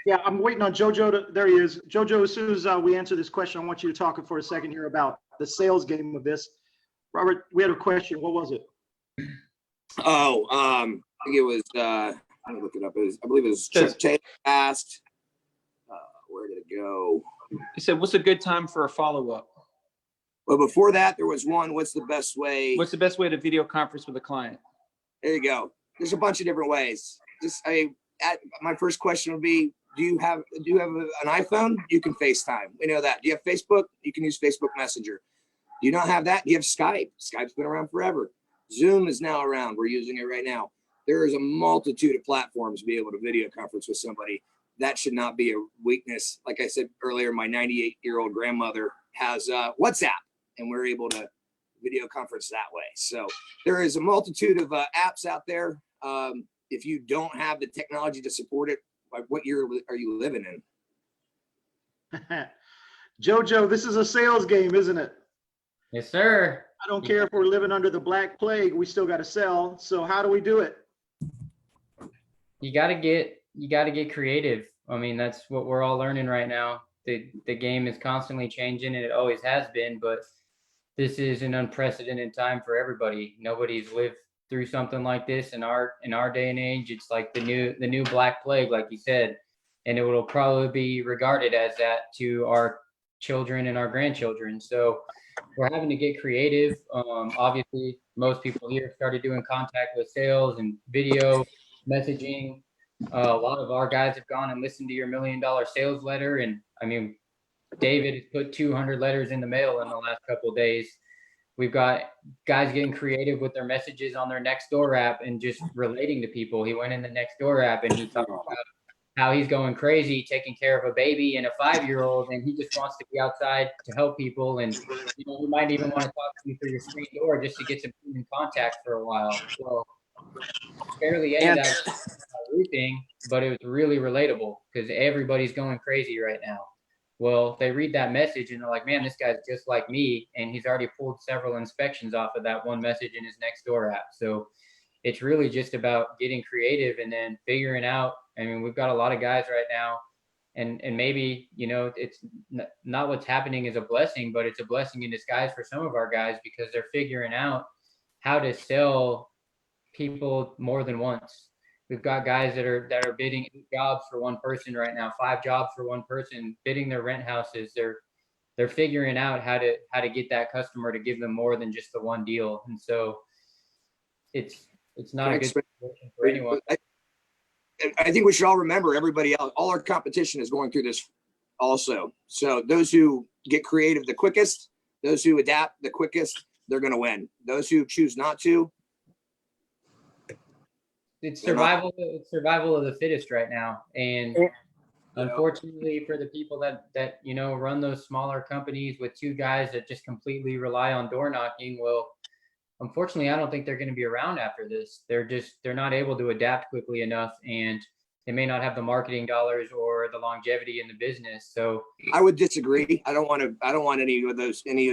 Yeah, I'm waiting on JoJo. There he is. JoJo, as soon as we answer this question, I want you to talk for a second here about the sales game of this. Robert, we had a question. What was it? Oh, I think it was, let me look it up. I believe it was Chip Taylor asked, where did it go? He said, what's a good time for a follow-up? Well, before that, there was one, what's the best way? What's the best way to video conference with a client? There you go. There's a bunch of different ways. My first question would be, do you have an iPhone? You can FaceTime. We know that. Do you have Facebook? You can use Facebook Messenger. Do you not have that? Do you have Skype? Skype's been around forever. Zoom is now around. We're using it right now. There is a multitude of platforms to be able to video conference with somebody. That should not be a weakness. Like I said earlier, my 98-year-old grandmother has WhatsApp, and we're able to video conference that way. So there is a multitude of apps out there. If you don't have the technology to support it, like what year are you living in? JoJo, this is a sales game, isn't it? Yes, sir. I don't care if we're living under the Black Plague, we still got to sell. So how do we do it? You got to get creative. I mean, that's what we're all learning right now. The game is constantly changing, and it always has been, but this is an unprecedented time for everybody. Nobody's lived through something like this in our day and age. It's like the new Black Plague, like you said, and it will probably be regarded as that to our children and our grandchildren. So we're having to get creative. Obviously, most people here started doing contactless sales and video messaging. A lot of our guys have gone and listened to your $1 million sales letter. And I mean, David has put 200 letters in the mail in the last couple of days. We've got guys getting creative with their messages on their Nextdoor app and just relating to people. He went in the Nextdoor app and he talked about how he's going crazy taking care of a baby and a 5-year-old, and he just wants to be outside to help people. And he might even want to talk to you through your screen door just to get some human contact for a while. So barely any of that roofing, but it was really relatable because everybody's going crazy right now. Well, they read that message and they're like, man, this guy's just like me. And he's already pulled several inspections off of that one message in his Nextdoor app. So it's really just about getting creative and then figuring out. I mean, we've got a lot of guys right now, and maybe, it's not what's happening is a blessing, but it's a blessing in disguise for some of our guys because they're figuring out how to sell people more than once. We've got guys that are bidding 8 jobs for one person right now, 5 jobs for one person, bidding their rent houses. They're figuring out how to get that customer to give them more than just the one deal. And so it's not a good situation for anyone. I think we should all remember, everybody else, all our competition is going through this also. So those who get creative the quickest, those who adapt the quickest, they're going to win. Those who choose not to, it's survival of the fittest right now. And unfortunately for the people that run those smaller companies with 2 guys that just completely rely on door knocking, well, unfortunately, I don't think they're going to be around after this. They're not able to adapt quickly enough, and they may not have the marketing dollars or the longevity in the business. So I would disagree. I don't want any of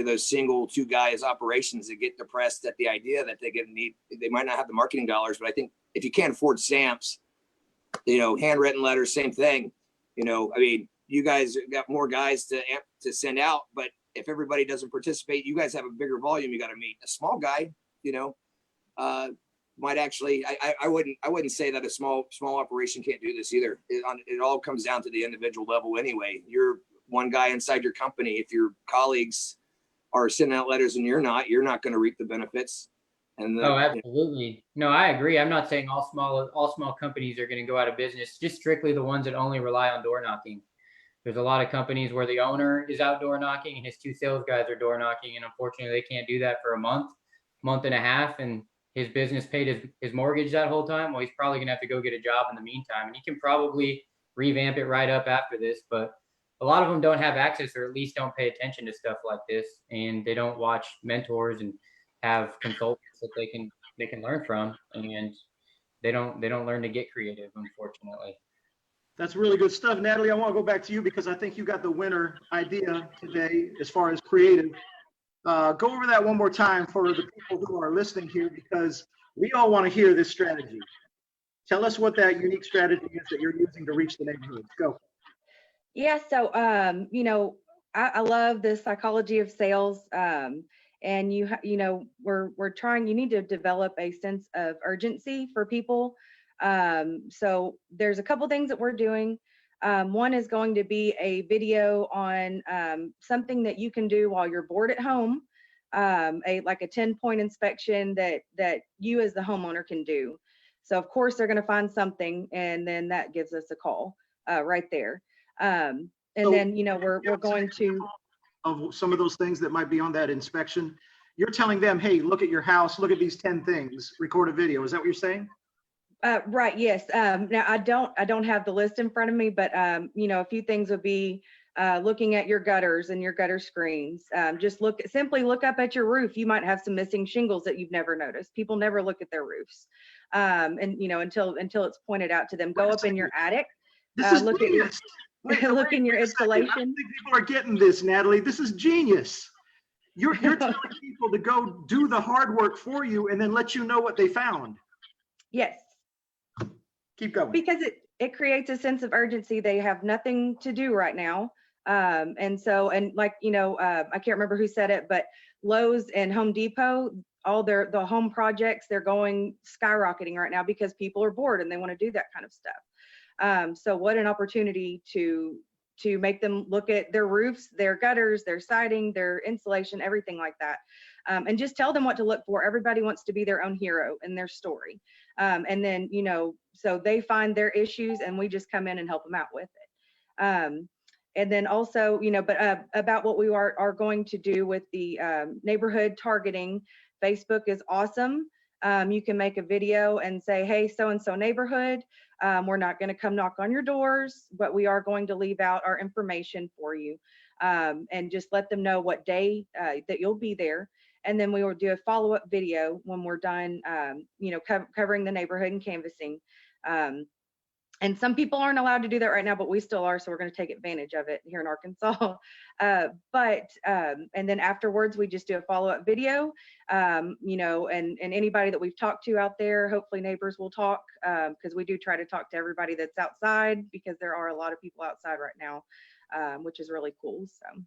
those single 2 guys operations that get depressed at the idea that they might not have the marketing dollars, but I think if you can't afford stamps, handwritten letters, same thing. I mean, you guys got more guys to send out, but if everybody doesn't participate, you guys have a bigger volume you got to meet. A small guy, might actually. I wouldn't say that a small operation can't do this either. It all comes down to the individual level anyway. You're one guy inside your company. If your colleagues are sending out letters and you're not going to reap the benefits. And Oh, absolutely. No, I agree. I'm not saying all small companies are going to go out of business, just strictly the ones that only rely on door knocking. There's a lot of companies where the owner is outdoor knocking and his 2 sales guys are door knocking. And unfortunately, they can't do that for a month and a half. And his business paid his mortgage that whole time. Well, he's probably going to have to go get a job in the meantime. And he can probably revamp it right up after this. But a lot of them don't have access, or at least don't pay attention to stuff like this. And they don't watch mentors and have consultants that they can learn from. And they don't learn to get creative, unfortunately. That's really good stuff. Natalie, I want to go back to you because I think you got the winner idea today as far as creative. Go over that one more time for the people who are listening here, because we all want to hear this strategy. Tell us what that unique strategy is that you're using to reach the neighborhoods. Go. Yeah, so I love the psychology of sales, and we're trying. You need to develop a sense of urgency for people. So there's a couple things that we're doing. One is going to be a video on something that you can do while you're bored at home, like a 10-point inspection that you as the homeowner can do. So of course they're going to find something, and then that gives us a call right there. And so then we're going to of some of those things that might be on that inspection. You're telling them, hey, look at your house, look at these 10 things, record a video. Is that what you're saying? Right. Yes. Now I don't have the list in front of me, but a few things would be looking at your gutters and your gutter screens. Just simply look up at your roof. You might have some missing shingles that you've never noticed. People never look at their roofs, until it's pointed out to them. Go up in your attic. Look at your look in your insulation. I don't think people are getting this, Natalie. This is genius. You're telling people to go do the hard work for you and then let you know what they found. Yes. Keep going. Because it creates a sense of urgency. They have nothing to do right now. I can't remember who said it, but Lowe's and Home Depot, all the home projects, they're going skyrocketing right now because people are bored and they want to do that kind of stuff. So what an opportunity to make them look at their roofs, their gutters, their siding, their insulation, everything like that. And just tell them what to look for. Everybody wants to be their own hero in their story. And then, so they find their issues and we just come in and help them out with it. And then also, about what we are going to do with the neighborhood targeting. Facebook is awesome. You can make a video and say, hey, so-and-so neighborhood, we're not going to come knock on your doors, but we are going to leave out our information for you, and just let them know what day that you'll be there. And then we will do a follow-up video when we're done, covering the neighborhood and canvassing. And some people aren't allowed to do that right now, but we still are. So we're going to take advantage of it here in Arkansas. And then afterwards, we just do a follow-up video, and anybody that we've talked to out there, hopefully neighbors will talk, because we do try to talk to everybody that's outside, because there are a lot of people outside right now, which is really cool. So.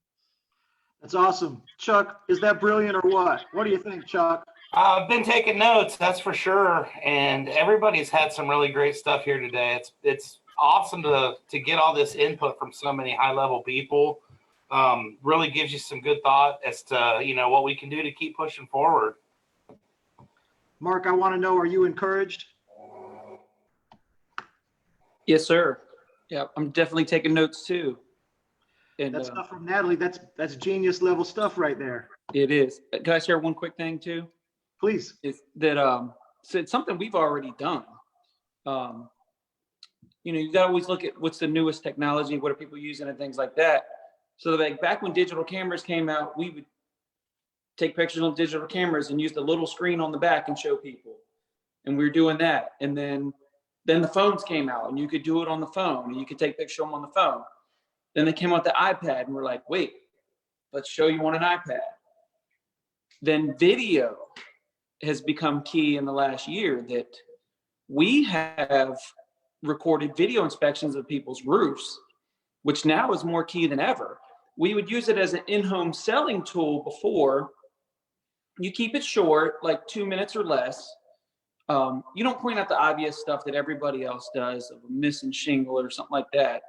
That's awesome. Chuck, is that brilliant or what? What do you think, Chuck? I've been taking notes, that's for sure. And everybody's had some really great stuff here today. It's awesome to get all this input from so many high-level people. Really gives you some good thought as to, what we can do to keep pushing forward. Mark, I want to know, are you encouraged? Yes, sir. Yeah, I'm definitely taking notes too. And that stuff from Natalie, that's genius level stuff right there. It is. Can I share one quick thing too? Please. Is that so it's something we've already done. You got to always look at what's the newest technology, what are people using, and things like that. So like back when digital cameras came out, we would take pictures on digital cameras and use the little screen on the back and show people. And we were doing that. And then the phones came out and you could do it on the phone and you could take pictures of them on the phone. Then they came out the iPad and we're like, wait, let's show you on an iPad. Then video has become key in the last year, that we have recorded video inspections of people's roofs, which now is more key than ever. We would use it as an in-home selling tool before. You keep it short, like 2 minutes or less. You don't point out the obvious stuff that everybody else does of a missing shingle or something like that.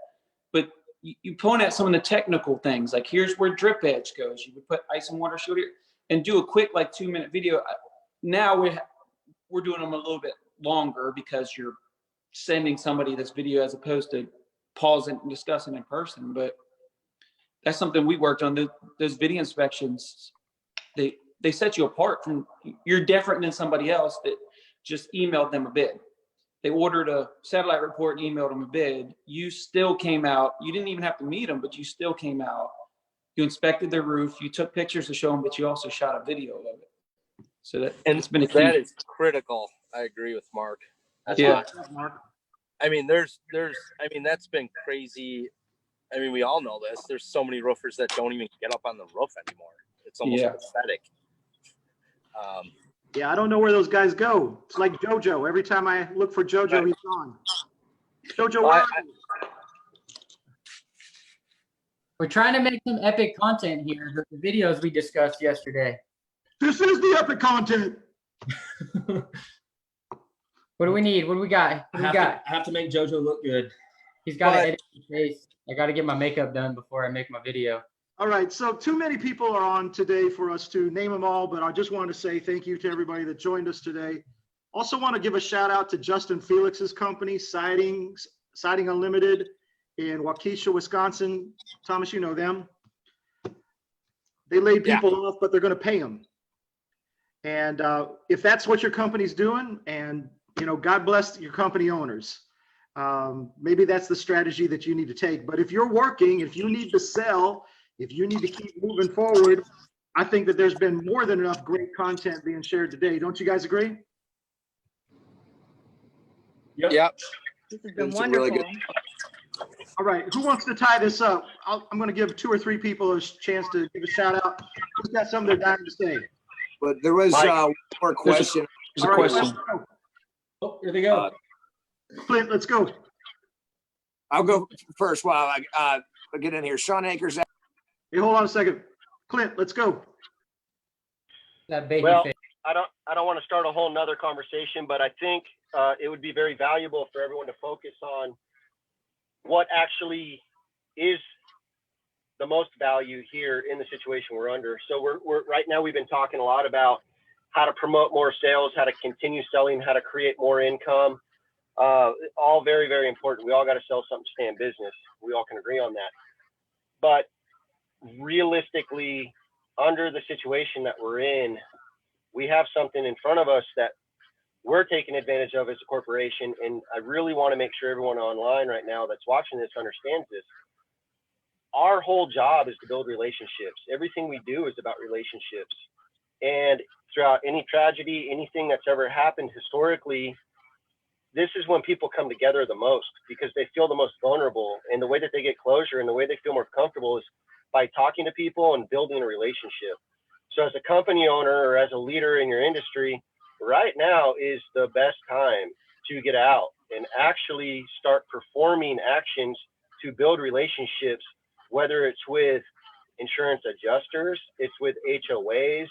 But you point out some of the technical things, like here's where drip edge goes. You would put ice and water shield here and do a quick 2-minute video. now we're doing them a little bit longer because you're sending somebody this video as opposed to pausing and discussing in person. But that's something we worked on. Those video inspections, they set you apart from, you're different than somebody else that just emailed them a bid. They ordered a satellite report and emailed them a bid. You still came out. You didn't even have to meet them, but you still came out. You inspected their roof. You took pictures to show them, but you also shot a video of it. So it's been a key. That is critical. I agree with Mark. Yeah. Mark. I mean, I mean, that's been crazy. I mean, we all know this. There's so many roofers that don't even get up on the roof anymore. It's almost pathetic. Yeah, I don't know where those guys go. It's like JoJo. Every time I look for JoJo, he's gone. JoJo, where are you? We're trying to make some epic content here with the videos we discussed yesterday. This is the epic content. What do we need? What do we got? What do we got? I have to make JoJo look good. He's got to edit his face. I got to get my makeup done before I make my video. All right, so too many people are on today for us to name them all, but I just want to say thank you to everybody that joined us today. Also want to give a shout out to Justin Felix's company, Siding Unlimited in Waukesha, Wisconsin. Thomas, you know them. They laid people off, but they're going to pay them. And if that's what your company's doing, and God bless your company owners. Maybe that's the strategy that you need to take. But if you're working, if you need to sell, if you need to keep moving forward, I think that there's been more than enough great content being shared today. Don't you guys agree? Yep. This has been wonderful. Really good. All right, who wants to tie this up? I'm going to give 2 or 3 people a chance to give a shout out. Who's got something they're dying to say? But there was one more question. There's a question. Oh, here they go. Clint, let's go. I'll go first while I get in here. Sean Akers. Hey, hold on a second. Clint, let's go. That baby Well, face. I don't want to start a whole nother conversation, but I think it would be very valuable for everyone to focus on what actually is the most value here in the situation we're under. So we're right now, we've been talking a lot about how to promote more sales, how to continue selling, how to create more income. All very, very important. We all got to sell something to stay in business. We all can agree on that. But realistically, under the situation that we're in, we have something in front of us that we're taking advantage of as a corporation. And I really want to make sure everyone online right now that's watching this understands this. Our whole job is to build relationships. Everything we do is about relationships. And throughout any tragedy, anything that's ever happened historically, this is when people come together the most because they feel the most vulnerable. And the way that they get closure and the way they feel more comfortable is by talking to people and building a relationship. So as a company owner or as a leader in your industry, right now is the best time to get out and actually start performing actions to build relationships, whether it's with insurance adjusters, it's with HOAs,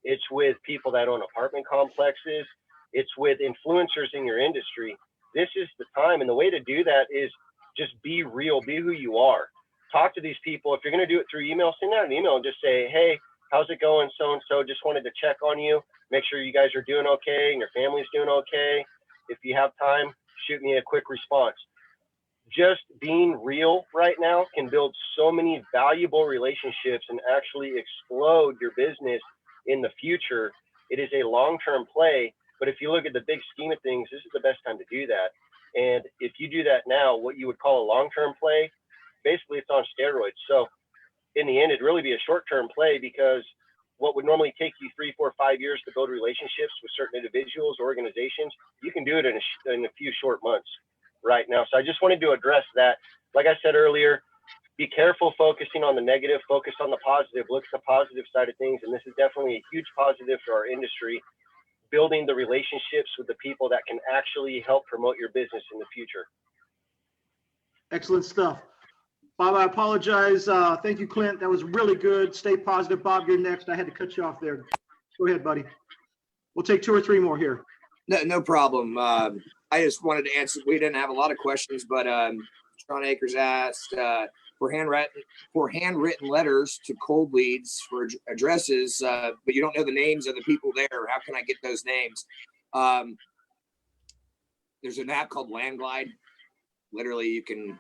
it's with people that own apartment complexes, it's with influencers in your industry. This is the time. And the way to do that is just be real, be who you are. Talk to these people. If you're going to do it through email, send out an email and just say, hey, how's it going? So-and-so, just wanted to check on you. Make sure you guys are doing okay and your family's doing okay. If you have time, shoot me a quick response. Just being real right now can build so many valuable relationships and actually explode your business in the future. It is a long-term play, but if you look at the big scheme of things, this is the best time to do that. And if you do that now, what you would call a long-term play, basically it's on steroids. So in the end, it'd really be a short-term play because what would normally take you 3, 4, 5 years to build relationships with certain individuals or organizations, you can do it in a few short months right now. So I just wanted to address that. Like I said earlier, be careful focusing on the negative, focus on the positive, look at the positive side of things. And this is definitely a huge positive for our industry, building the relationships with the people that can actually help promote your business in the future. Excellent stuff. Bob, I apologize. Thank you, Clint. That was really good. Stay positive. Bob, you're next. I had to cut you off there. Go ahead, buddy. We'll take 2 or 3 more here. No problem. I just wanted to answer. We didn't have a lot of questions, but Sean Akers asked, for handwritten letters to cold leads for addresses, but you don't know the names of the people there. How can I get those names? There's an app called Landglide. Literally, you can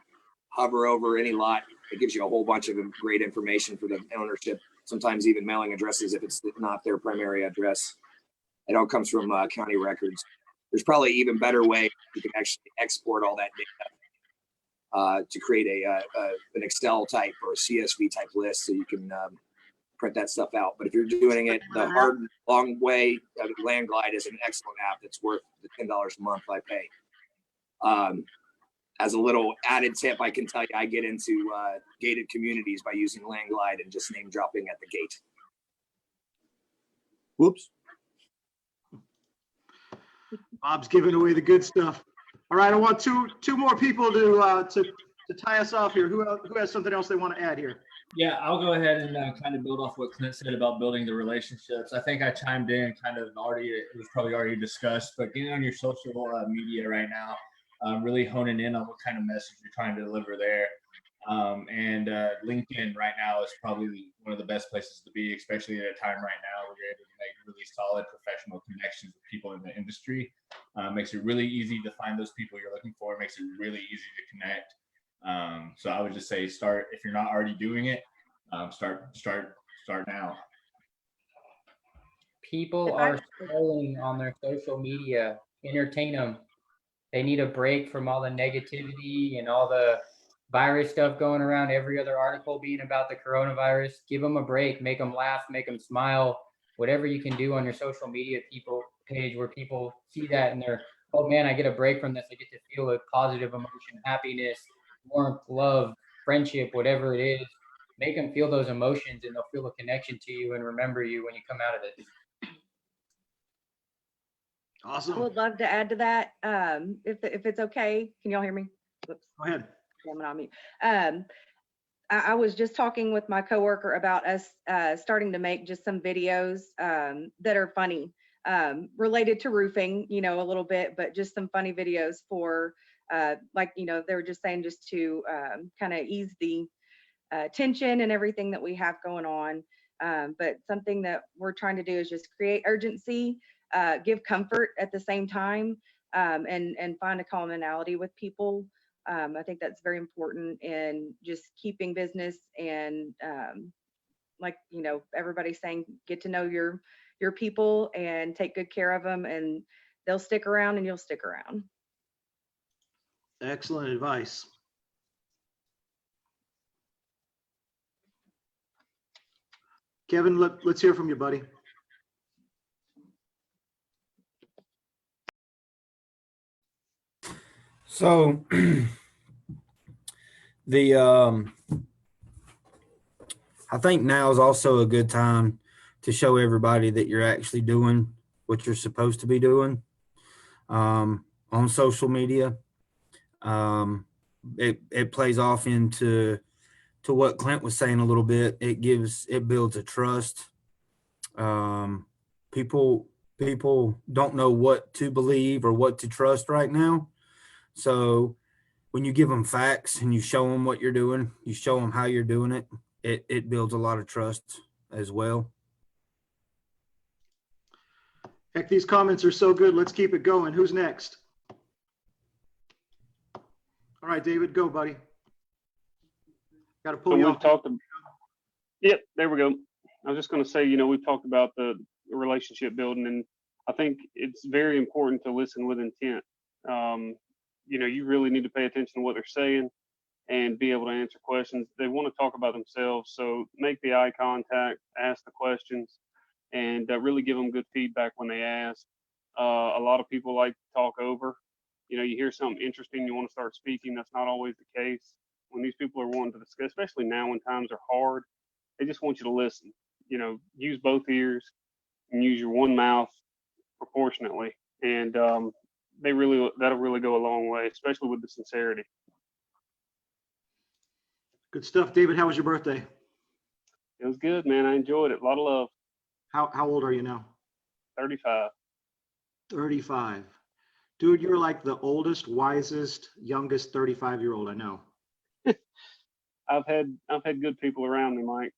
hover over any lot. It gives you a whole bunch of great information for the ownership, sometimes even mailing addresses if it's not their primary address. It all comes from county records. There's probably even better way you can actually export all that data to create an Excel type or a CSV type list so you can print that stuff out. But if you're doing it the hard, long way, Landglide is an excellent app that's worth the $10 a month I pay. As a little added tip, I can tell you I get into gated communities by using Landglide and just name dropping at the gate. Whoops. Bob's giving away the good stuff. All right, I want two more people to tie us off here. Who has something else they want to add here? Yeah, I'll go ahead and kind of build off what Clint said about building the relationships. I think I chimed in kind of already, it was probably already discussed, but getting on your social media right now, really honing in on what kind of message you're trying to deliver there. And LinkedIn right now is probably one of the best places to be, especially at a time right now where you're able to make really solid professional connections with people in the industry. Makes it really easy to find those people you're looking for. Makes it really easy to connect. So I would just say start, if you're not already doing it, start now. People are scrolling on their social media. Entertain them. They need a break from all the negativity and all the virus stuff going around, every other article being about the coronavirus. Give them a break, make them laugh, make them smile, whatever you can do on your social media page where people see that and they're, oh man, I get a break from this. I get to feel a positive emotion, happiness, warmth, love, friendship, whatever it is. Make them feel those emotions and they'll feel a connection to you and remember you when you come out of this. Awesome. I would love to add to that. If it's okay, can y'all hear me? Whoops. Go ahead. I'm on mute. I was just talking with my coworker about us starting to make just some videos that are funny, related to roofing, you know, a little bit, but just some funny videos for like, you know, they were just saying just to kind of ease the tension and everything that we have going on. But something that we're trying to do is just create urgency, give comfort at the same time, and find a commonality with people. I think that's very important in just keeping business and like, you know, everybody's saying, get to know your people and take good care of them and they'll stick around and you'll stick around. Excellent advice. Kevin, let's hear from you, buddy. So I think now is also a good time to show everybody that you're actually doing what you're supposed to be doing on social media. It plays off into what Clint was saying a little bit. It builds a trust. People don't know what to believe or what to trust right now. So when you give them facts and you show them what you're doing, you show them how you're doing it, it builds a lot of trust as well. Heck, these comments are so good. Let's keep it going. Who's next? All right, David, go, buddy. Got to pull you off. Yep, there we go. I was just going to say, you know, we've talked about the relationship building, and I think it's very important to listen with intent. You know, you really need to pay attention to what they're saying and be able to answer questions. They want to talk about themselves, so make the eye contact, ask the questions, and really give them good feedback when they ask. A lot of people like to talk over. You know, you hear something interesting, you want to start speaking. That's not always the case. When these people are wanting to discuss, especially now when times are hard, they just want you to listen. You know, use both ears and use your one mouth proportionately, and that'll really go a long way, especially with the sincerity. Good stuff. David, how was your birthday? It was good, man. I enjoyed it. A lot of love. How old are you now? 35. 35. Dude, you're like the oldest, wisest, youngest 35-year-old I know. I've had good people around me, Mike.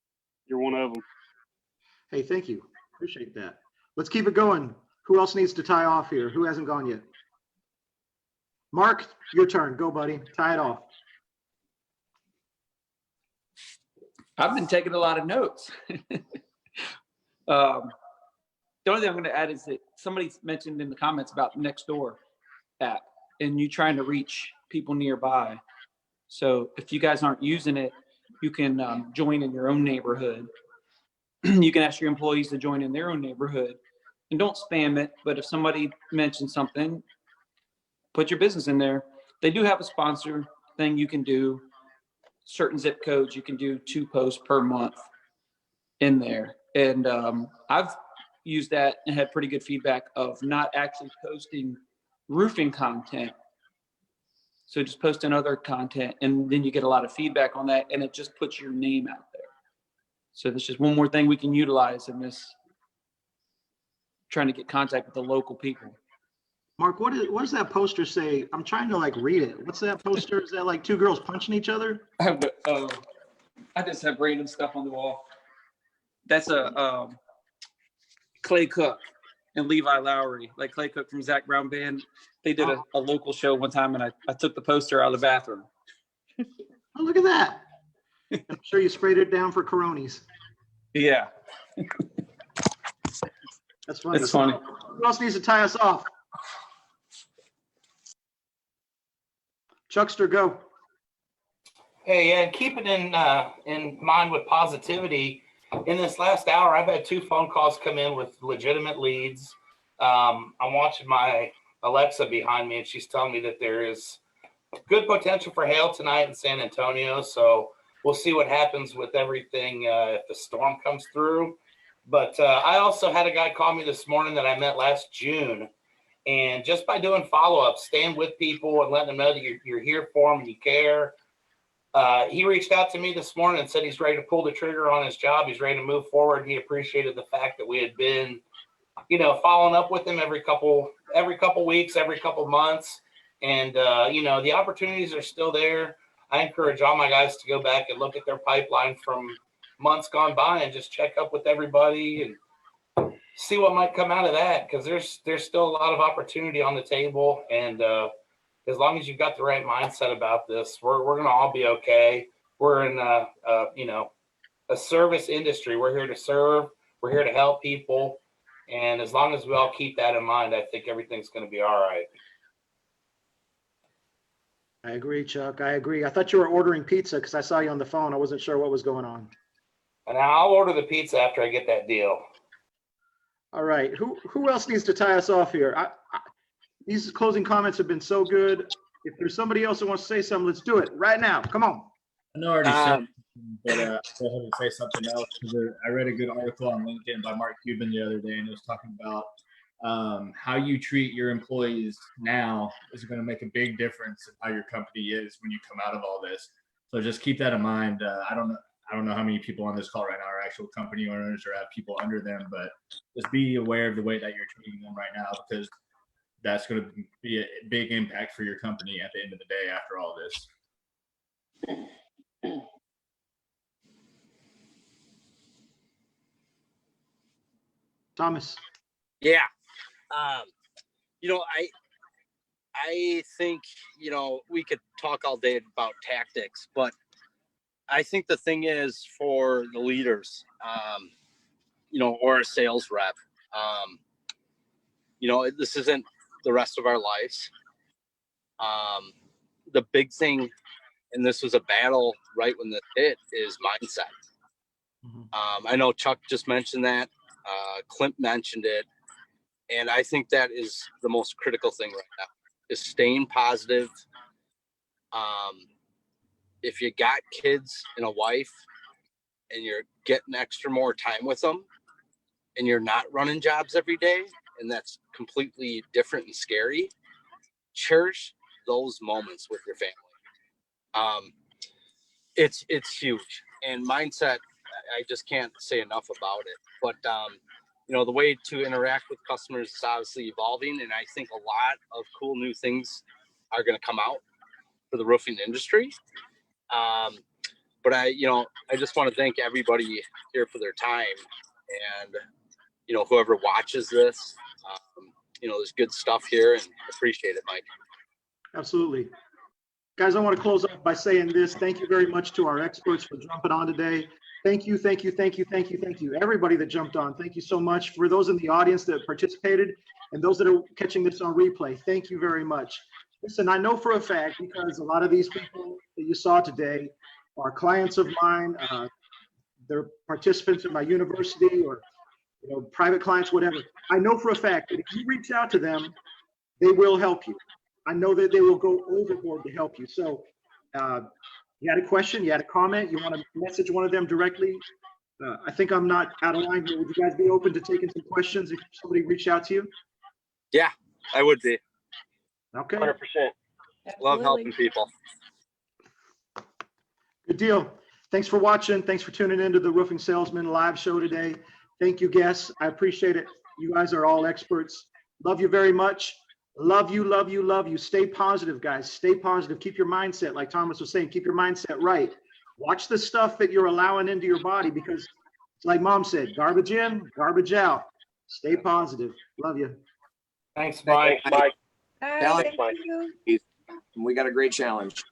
You're one of them. Hey, thank you. Appreciate that. Let's keep it going. Who else needs to tie off here? Who hasn't gone yet? Mark, your turn. Go, buddy. Tie it off. I've been taking a lot of notes. The only thing I'm going to add is that somebody mentioned in the comments about Nextdoor app and you trying to reach people nearby. So if you guys aren't using it, you can join in your own neighborhood. You can ask your employees to join in their own neighborhood and don't spam it. But if somebody mentions something, put your business in there. They do have a sponsor thing you can do. Certain zip codes, you can do 2 posts per month in there. And I've used that and had pretty good feedback of not actually posting roofing content. So just posting other content, and then you get a lot of feedback on that, and it just puts your name out there. So there's just one more thing we can utilize in this, trying to get contact with the local people. Mark, what does that poster say? I'm trying to like read it. What's that poster? Is that like 2 girls punching each other? I just have random stuff on the wall. That's a Clay Cook and Levi Lowry, like Clay Cook from Zach Brown Band. They did a local show one time, and I took the poster out of the bathroom. Oh, look at that. I'm sure you sprayed it down for Coronis. Yeah. That's funny. It's funny. Who else needs to tie us off? Chuckster, go. Hey, yeah, keep it in mind with positivity. In this last hour, I've had 2 phone calls come in with legitimate leads. I'm watching my Alexa behind me, and she's telling me that there is good potential for hail tonight in San Antonio. So we'll see what happens with everything if the storm comes through. But I also had a guy call me this morning that I met last June. And just by doing follow-ups, staying with people and letting them know that you're here for them and you care. He reached out to me this morning and said he's ready to pull the trigger on his job. He's ready to move forward. He appreciated the fact that we had been, following up with him every couple weeks, every couple months. And, the opportunities are still there. I encourage all my guys to go back and look at their pipeline from months gone by and just check up with everybody and see what might come out of that. Because there's still a lot of opportunity on the table. And as long as you've got the right mindset about this, we're going to all be okay. We're in a service industry. We're here to serve. We're here to help people. And as long as we all keep that in mind, I think everything's going to be all right. I agree, Chuck. I agree. I thought you were ordering pizza because I saw you on the phone. I wasn't sure what was going on. And I'll order the pizza after I get that deal. All right. Who else needs to tie us off here? These closing comments have been so good. If there's somebody else that wants to say something, let's do it right now. Come on. I know I already said, but I'll go ahead and say something else. I read a good article on LinkedIn by Mark Cuban the other day, and it was talking about how you treat your employees now is going to make a big difference in how your company is when you come out of all this. So just keep that in mind. I don't know how many people on this call right now are actual company owners or have people under them, but just be aware of the way that you're treating them right now, because that's going to be a big impact for your company at the end of the day after all this. Thomas. Yeah. I think, we could talk all day about tactics, but I think the thing is for the leaders, or a sales rep, this isn't the rest of our lives. The big thing, and this was a battle right when this hit, is mindset. Mm-hmm. I know Chuck just mentioned that. Clint mentioned it. And I think that is the most critical thing right now, is staying positive. If you got kids and a wife and you're getting extra more time with them and you're not running jobs every day, and that's completely different and scary, cherish those moments with your family. It's huge. And mindset, I just can't say enough about it. But, the way to interact with customers is obviously evolving. And I think a lot of cool new things are going to come out for the roofing industry. But I just want to thank everybody here for their time, and whoever watches this, there's good stuff here, and appreciate it, Mike. Absolutely. Guys, I want to close off by saying this. Thank you very much to our experts for jumping on today. Thank you, thank you, thank you, thank you, thank you. Everybody that jumped on, thank you so much. For those in the audience that participated and those that are catching this on replay, thank you very much. Listen, I know for a fact, because a lot of these people that you saw today are clients of mine. They're participants in my university or private clients, whatever. I know for a fact that if you reach out to them, they will help you. I know that they will go overboard to help you. So you had a question, you had a comment, you want to message one of them directly. I think I'm not out of line here. Would you guys be open to taking some questions if somebody reached out to you? Yeah, I would be. Okay. 100%. Love helping people. Good deal. Thanks for watching. Thanks for tuning into the Roofing Salesman live show today. Thank you, guests. I appreciate it. You guys are all experts. Love you very much. Love you, love you, love you. Stay positive, guys. Stay positive. Keep your mindset, like Thomas was saying, keep your mindset right. Watch the stuff that you're allowing into your body, because like Mom said, garbage in, garbage out. Stay positive. Love you. Thanks, Mike. Thanks, Mike. All right, Challenge. thank you. We got a great challenge.